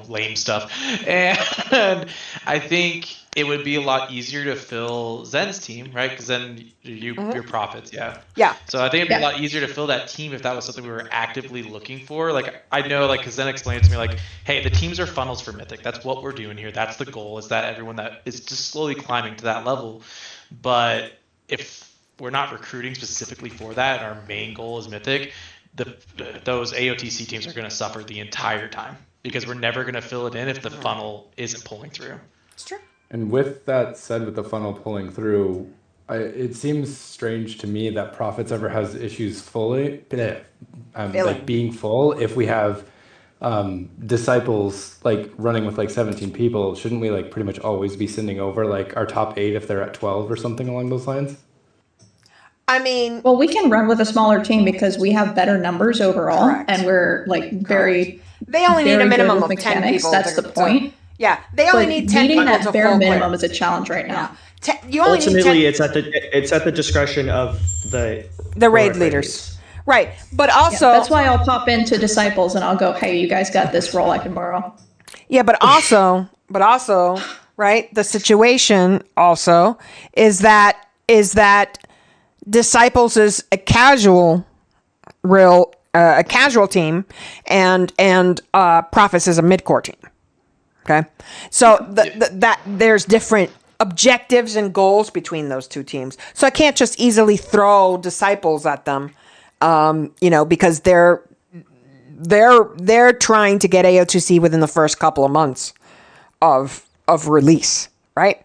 lame stuff. And I think it would be a lot easier to fill Zen's team, right? Because then you're prophets, yeah. Yeah. So I think it'd be a lot easier to fill that team if that was something we were actively looking for. Like, I know, like, because Zen explained to me, like, hey, the teams are funnels for Mythic. That's what we're doing here. That's the goal, is that everyone that is just slowly climbing to that level. But if we're not recruiting specifically for that, and our main goal is Mythic, those AOTC teams are going to suffer the entire time, because we're never going to fill it in if the funnel isn't pulling through. It's true. And with that said, with the funnel pulling through, it seems strange to me that Prophets ever has issues fully, like being full. If we have disciples like running with like 17 people, shouldn't we like pretty much always be sending over like our top 8 if they're at 12 or something along those lines? I mean, well, we can run with a smaller team because we have better numbers overall, and we're like very. They only need a minimum of mechanics. 10 people. That's the point. Yeah, they only need 10 people that to bare full minimum player. is a challenge right now. You only Ultimately, need 10 it's at the discretion of the raid leaders. Right, but also that's why I'll pop into Disciples and I'll go, hey, you guys got this role I can borrow. Yeah, but also, right? The situation also is that Disciples is a casual team, and Prophets is a mid-core team. Okay, so that there's different objectives and goals between those two teams. So I can't just easily throw Disciples at them, because they're trying to get AO2C within the first couple of months of release, right?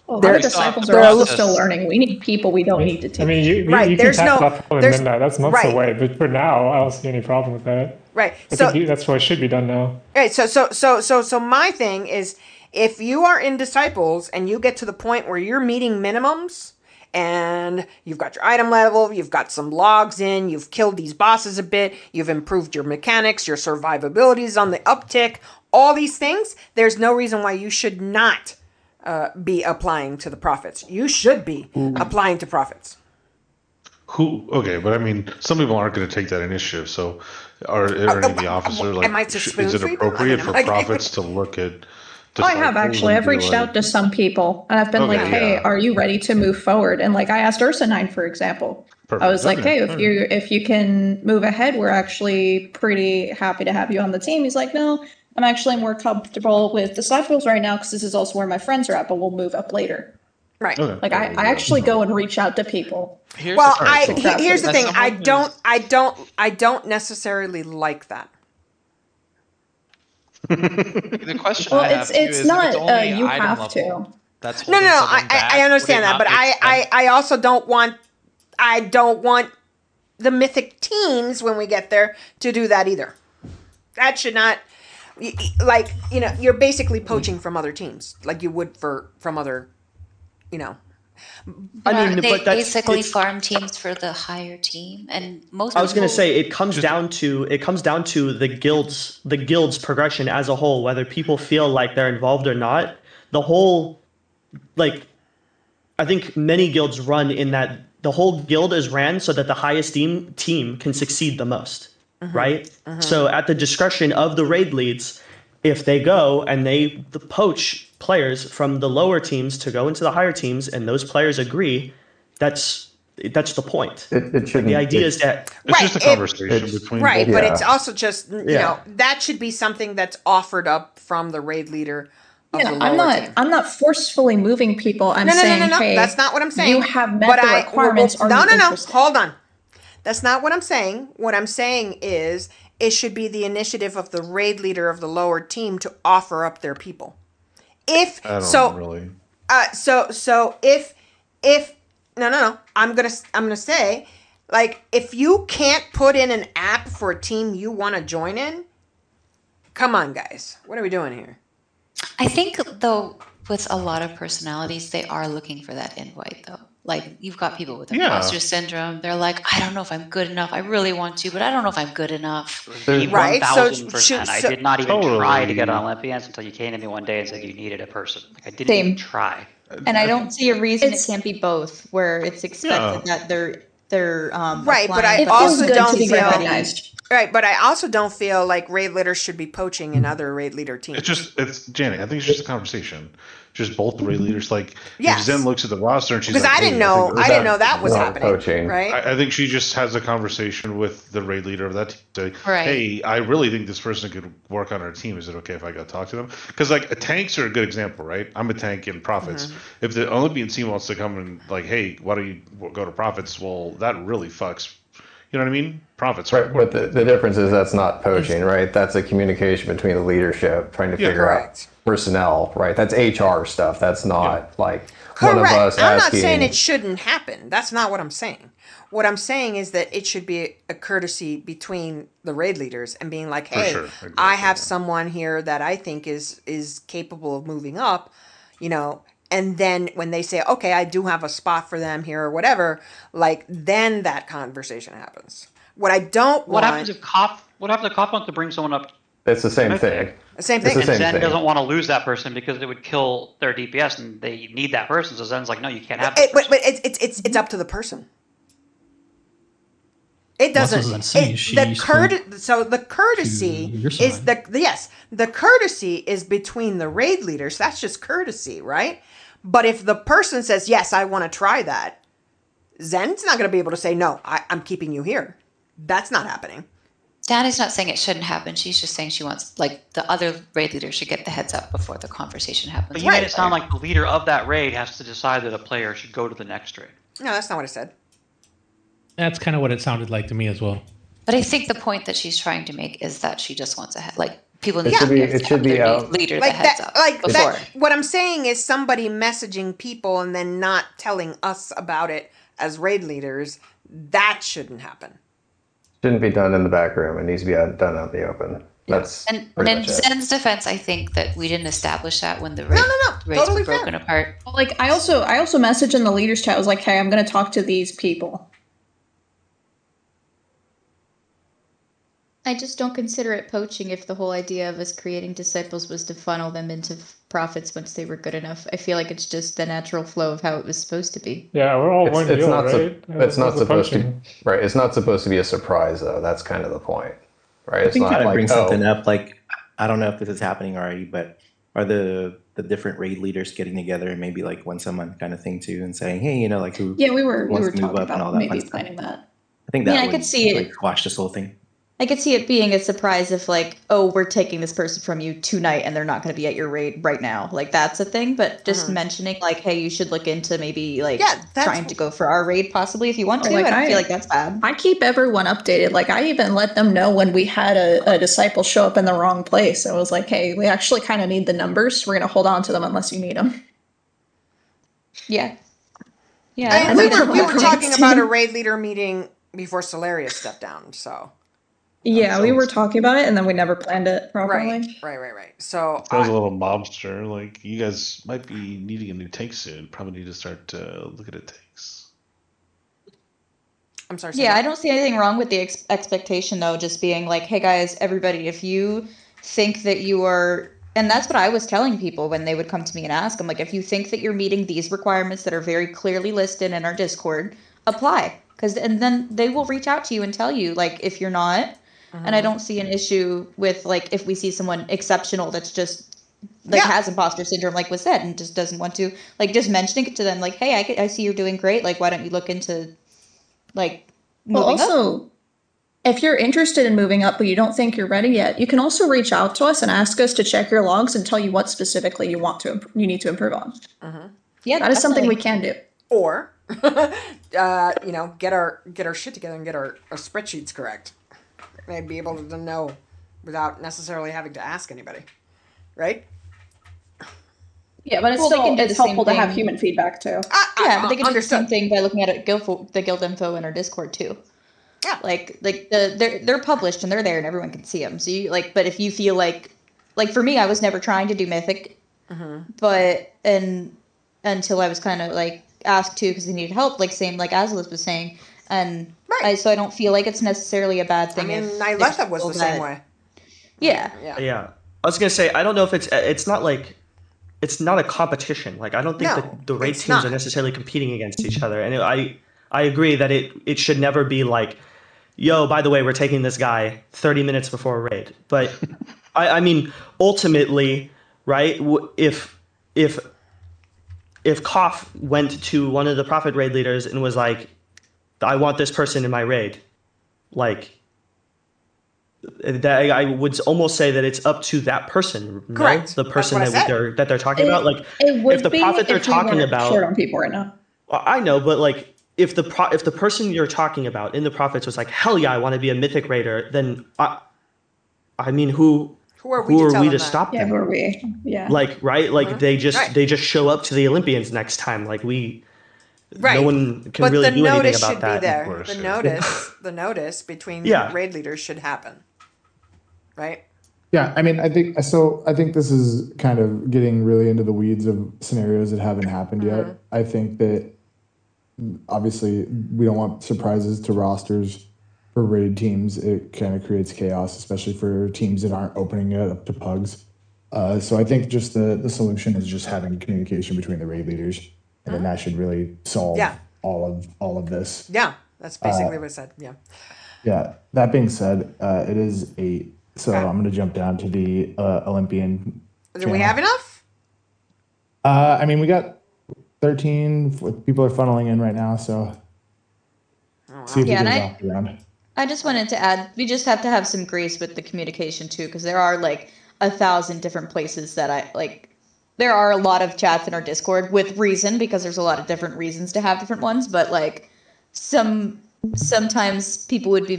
Well, our Disciples are also still learning. We need people. We don't need to take. I mean, you can tap level in midnight. That's months away. But for now, I don't see any problem with that. Right. I think that's what should be done now. Right. So my thing is, if you are in Disciples and you get to the point where you're meeting minimums and you've got your item level, you've got some logs in, you've killed these bosses a bit, you've improved your mechanics, your survivability is on the uptick, all these things, there's no reason why you should not be applying to the Prophets. You should be applying to Prophets. Okay, but I mean, some people aren't going to take that initiative. So, are any of the officers is it appropriate for Prophets to look at? I have actually. I've reached out to some people, and I've been like, "Hey, are you ready to move forward?" And like, I asked Ursa9, for example. Perfect. I was like, "Hey, if you can move ahead, we're actually pretty happy to have you on the team." He's like, "No, I'm actually more comfortable with Disciples right now because this is also where my friends are at, but we'll move up later." Right. Okay. Like I actually go and reach out to people. Here's the thing. I don't necessarily like that. The question well, I have it's is not if it's only you item have level, to. That's no. I understand that, but I also don't want the Mythic teams when we get there to do that either. That should not, like, you're basically poaching from other teams like you would from other, I mean, they basically farm teams for the higher team, and most. I was going to say it comes down to the guild's progression as a whole. Whether people feel like they're involved or not, the whole, like, I think many guilds run in that the whole guild is ran so that the highest team can succeed the most, right? So at the discretion of the raid leads, if they go and they poach players from the lower teams to go into the higher teams, and those players agree, that's the point. It shouldn't. The idea is that it's just a conversation between right, both. but it's also just that should be something that's offered up from the raid leader. I'm not forcefully moving people. I'm saying, no. Hey, that's not what I'm saying. You have met the requirements. No. Hold on. That's not what I'm saying. What I'm saying is it should be the initiative of the raid leader of the lower team to offer up their people. If I don't so, really. So if no, I'm gonna say Like, if you can't put in an app for a team you want to join in, come on, guys. What are we doing here? I think, though, with a lot of personalities, they are looking for that invite, though. Like, you've got people with imposter syndrome. They're like, I don't know if I'm good enough. I really want to, but I don't know if I'm good enough. Right. 1000%. I did not even try to get on Olympians until you came to me one day and said you needed a person. Like, I didn't even try. And I don't see a reason it can't be both, where it's expected that they're right, but I also don't feel right, but I also don't feel like raid leaders should be poaching in other raid leader teams. It's Janet. I think it's just a conversation. Just both the raid leaders. Like, yes. if Zen looks at the roster and she's because like, I didn't know that was happening. Poaching. Right. I think she just has a conversation with the raid leader of that team. Say, right. Hey, I really think this person could work on our team. Is it okay if I go talk to them? Because like tanks are a good example, right? I'm a tank in Profits. If the Olympian team wants to come and like, hey, why don't you go to Profits? Well, that really fucks. You know what I mean? Profits. Right, but the difference is that's not poaching, right? That's a communication between the leadership trying to figure out personnel, right? That's HR stuff. That's not like one of us I'm asking. not saying it shouldn't happen. That's not what I'm saying. What I'm saying is that it should be a courtesy between the raid leaders and being like, hey, exactly. I have someone here that I think is capable of moving up, you know. And then when they say, okay, I do have a spot for them here or whatever, like then that conversation happens. What I don't What happens if Cop wants to bring someone up? It's the same thing. The same thing. And Zen doesn't want to lose that person because it would kill their DPS, and they need that person. So Zen's like, no, you can't have that person. But it's up to the person. It doesn't. The courtesy is the courtesy is between the raid leaders. That's just courtesy, right? But if the person says, yes, I want to try that, Zen's not going to be able to say, no, I'm keeping you here. That's not happening. Danny's not saying it shouldn't happen. She's just saying she wants, like, the other raid leader should get the heads up before the conversation happens. But you made it sound like the leader of that raid has to decide that a player should go to the next raid. No, that's not what I said. That's kind of what it sounded like to me as well. But I think the point that she's trying to make is that she just wants a head. Like, people in it the should be leader like the heads up. Like before. What I'm saying is somebody messaging people and then not telling us about it as raid leaders. That shouldn't happen. Shouldn't be done in the back room. It needs to be done out in the open. That's and in Zen's defense, I think that we didn't establish that when the raids totally were broken apart. Well, like I also messaged in the leaders chat. I was like, hey, I'm going to talk to these people. I just don't consider it poaching if the whole idea of us creating disciples was to funnel them into Profits once they were good enough. I feel like it's just the natural flow of how it was supposed to be. Yeah, we're all one deal, right? It's not supposed to, right? It's not supposed to be a surprise, though. That's kind of the point, right? It's not like bring something up. Like, I don't know if this is happening already, but are the different raid leaders getting together and maybe like once a month kind of thing too, and saying, hey, you know, like who? Yeah, we were wants to talking move up and all about that maybe fun planning stuff. that. I think that Yeah, I would could see it. like squash this whole thing. I could see it being a surprise if, like, oh, we're taking this person from you tonight and they're not going to be at your raid right now. Like, that's a thing. But just mentioning, like, hey, you should look into maybe, like, trying to go for our raid possibly if you want to. Like, I don't feel like that's bad. I keep everyone updated. Like, I even let them know when we had a disciple show up in the wrong place. I was like, hey, we actually kind of need the numbers. We're going to hold on to them unless you need them. Yeah. Yeah. And we were talking about a raid leader meeting before Solarius stepped down, so. Yeah, we were talking about it, and then we never planned it properly. Right. So that was a little mobster. Like, you guys might be needing a new tank soon. Probably need to start looking at tanks. I'm sorry. Yeah, I don't see anything wrong with the expectation, though, just being like, hey, guys, everybody, if you think that you are... And that's what I was telling people when they would come to me and ask. I'm like, if you think that you're meeting these requirements that are very clearly listed in our Discord, apply. And then they will reach out to you and tell you, like, if you're not... And I don't see an issue with, like, if we see someone exceptional that's just, like, has imposter syndrome, like was said, and just doesn't want to, like, just mentioning it to them, like, hey, I see you're doing great. Like, why don't you look into, like, moving up? If you're interested in moving up but you don't think you're ready yet, you can also reach out to us and ask us to check your logs and tell you what specifically you need to improve on. Yeah, that is something we can do. Or, get our shit together and get our spreadsheets correct. They'd be able to know without necessarily having to ask anybody, right? Yeah, but Well, they can do it's the same helpful to have thing. human feedback too. Yeah, but they can do the understood. same thing by looking at the guild info in our Discord too. Yeah. Like they're published and they're there and everyone can see them. So you but if you feel like for me, I was never trying to do Mythic, but until I was kind of asked to because I needed help, same like Azalith was saying, and so I don't feel like it's necessarily a bad thing. I mean, Nyletta was the same way. Yeah. Yeah. I was gonna say I don't know if it's not like it's not a competition. Like I don't think that the raid teams are necessarily competing against each other. And I agree that it should never be like, yo, by the way, we're taking this guy 30 minutes before a raid. But I mean, ultimately, right? If Koff went to one of the Prophet raid leaders and was like, I want this person in my raid, like that, I would almost say that it's up to that person, Correct. No? The person that they're talking about. Like if the Prophet they're talking about, short on people right now. I know, but like if the person you're talking about in the Prophets was like, hell yeah, I want to be a Mythic raider, then I mean, who are we to stop them? Yeah, who are we? Yeah. Like, right? Like they just show up to the Olympians next time. Like no one can really do anything about that. The notice between raid leaders should happen. Right? Yeah, I mean, I think this is kind of getting really into the weeds of scenarios that haven't happened yet. I think that obviously we don't want surprises to rosters for raid teams. It kind of creates chaos, especially for teams that aren't opening it up to pugs. So I think just the solution is just having communication between the raid leaders, and then that should really solve all of this. Yeah, that's basically what I said. Yeah. Yeah. That being said, it is 8. So I'm going to jump down to the Olympian. Do we have enough? I mean, we got 13 people are funneling in right now, so see if we get it off the ground. I just wanted to add, we just have to have some grace with the communication too, because there are 1,000 different places that there are a lot of chats in our Discord with reason, because there's a lot of different reasons to have different ones, but sometimes people would be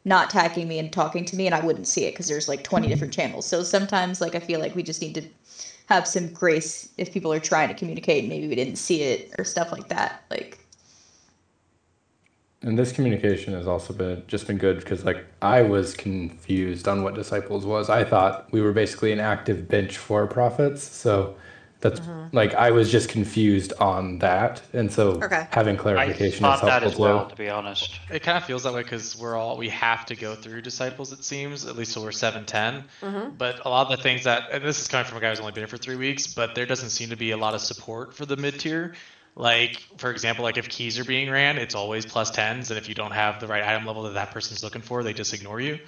not tagging me and talking to me, and I wouldn't see it because there's 20 different channels. So sometimes I feel like we just need to have some grace if people are trying to communicate and maybe we didn't see it or stuff like that. And this communication has also been good because I was confused on what Disciples was. I thought we were basically an active bench for Prophets, so that's I was just confused on that, and so having clarification is helpful that as well, too. to be honest. It kind of feels that way because we have to go through Disciples, it seems, at least till we're 7-10. But a lot of the things and this is coming from a guy who's only been here for 3 weeks, but there doesn't seem to be a lot of support for the mid-tier. For example, if keys are being ran, it's always +10s, and if you don't have the right item level that person's looking for, they just ignore you.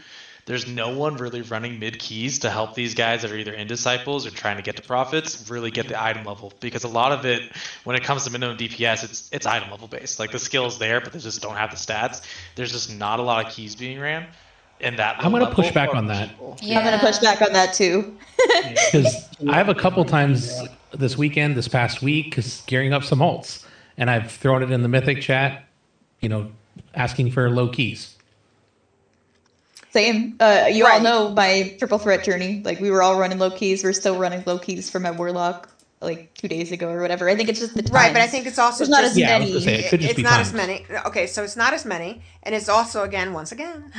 There's no one really running mid keys to help these guys that are either in Disciples or trying to get to Prophets really get the item level, because a lot of it, when it comes to minimum DPS, it's item level based. The skill's there, but they just don't have the stats. There's just not a lot of keys being ran. And I'm going to push back on that. Yeah, I'm going to push back on that too. Because I have a couple times this past week, gearing up some ults, and I've thrown it in the Mythic chat, asking for low keys. Same. You all know my triple threat journey. We were all running low keys. We're still running low keys for my Warlock 2 days ago or whatever. I think it's just the times. Right, but I think it's also there's not as many. It's not as many. Okay, so it's not as many, and it's also once again,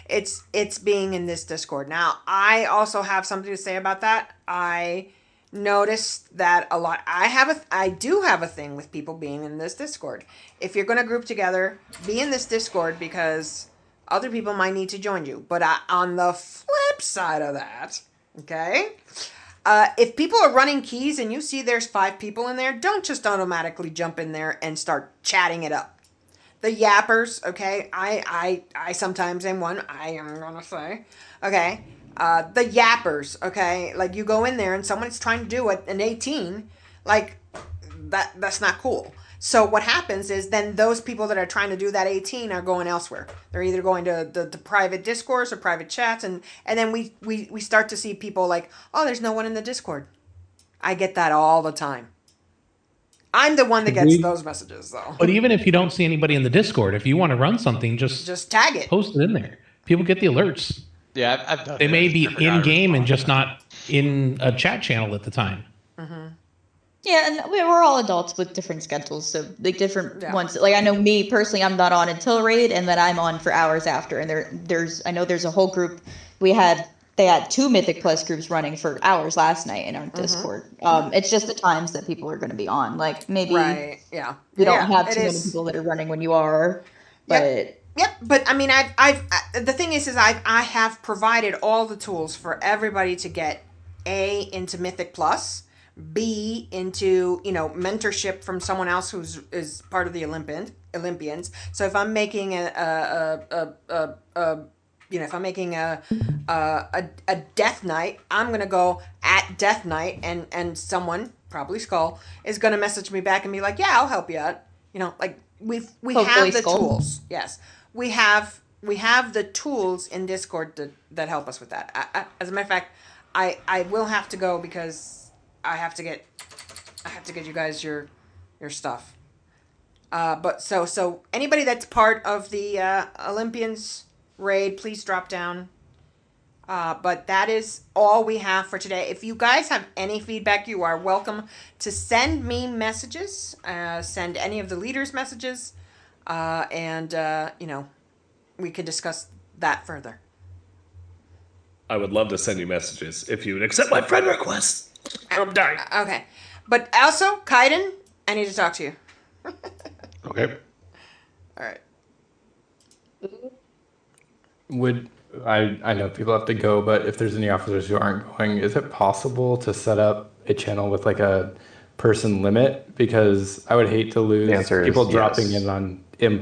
it's being in this Discord. Now, I also have something to say about that. I noticed that a lot. I do have a thing with people being in this Discord. If you're going to group together, be in this Discord because other people might need to join you. But on the flip side of that, okay, if people are running keys and you see there's 5 people in there, don't just automatically jump in there and start chatting it up. The yappers, okay, I sometimes am one, I am going to say, okay, the yappers, okay, you go in there and someone's trying to do an 18, that's not cool. So what happens is then those people that are trying to do that 18 are going elsewhere. They're either going to the private discourse or private chats, and then we start to see people oh, there's no one in the Discord. I get that all the time. I'm the one that gets those messages, though. But even if you don't see anybody in the Discord, if you want to run something, just tag it. Post it in there. People get the alerts. Yeah, I've done They may be in game and just not in a chat channel at the time. Yeah, and we're all adults with different schedules, so like different ones. Like I know me personally, I'm not on until raid, and then I'm on for hours after. And there's a whole group. They had 2 Mythic Plus groups running for hours last night in our Discord. It's just the times that people are going to be on. Like maybe we don't have too many people that are running when you are, but. Yep, but I mean, the thing is I have provided all the tools for everybody to get A, into Mythic Plus, B, into mentorship from someone else who's is part of the Olympians. So if I'm making if I'm making a death knight, I'm gonna go at death knight, and someone, probably Skull, is gonna message me back and be like, yeah, I'll help you out. Like we Hopefully have the Skull. tools. Yes, we have the tools in Discord that help us with that. As a matter of fact, I will have to go because I have to get you guys your stuff. But so anybody that's part of the Olympians raid, please drop down. But that is all we have for today. If you guys have any feedback, you are welcome to send me messages. Send any of the leaders messages, and we can discuss that further. I would love to send you messages if you would accept my friend request. I'm dying. Okay, but also, Kaiden, I need to talk to you. Okay. All right. I know people have to go, but if there's any officers who aren't going, is it possible to set up a channel with like a person limit? Because I would hate to lose people dropping in on M+,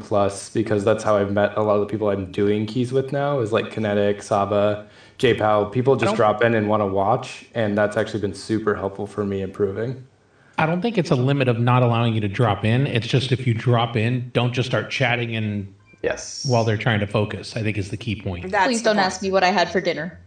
because that's how I've met a lot of the people I'm doing keys with now, is like Kinetic, Saba, JPOW. People just drop in and want to watch, and that's actually been super helpful for me improving. I don't think it's a limit of not allowing you to drop in. It's just if you drop in, don't just start chatting and while they're trying to focus, I think is the key point. Please don't ask me what I had for dinner.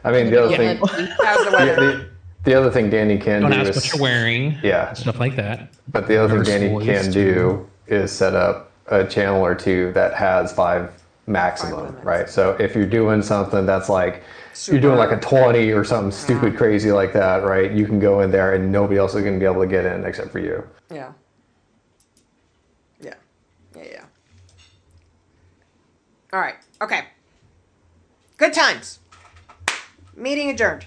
I mean, the other thing. How's the weather? The other thing Danny can Don't do ask is what you're wearing. Yeah, stuff like that. But the other thing Danny Nurse can voice, do is set up a channel or two that has 5 maximum, right? So if you're doing something that's like you're doing like a 20 or something stupid crazy like that, right? You can go in there and nobody else is going to be able to get in except for you. Yeah. All right. Okay. Good times. Meeting adjourned.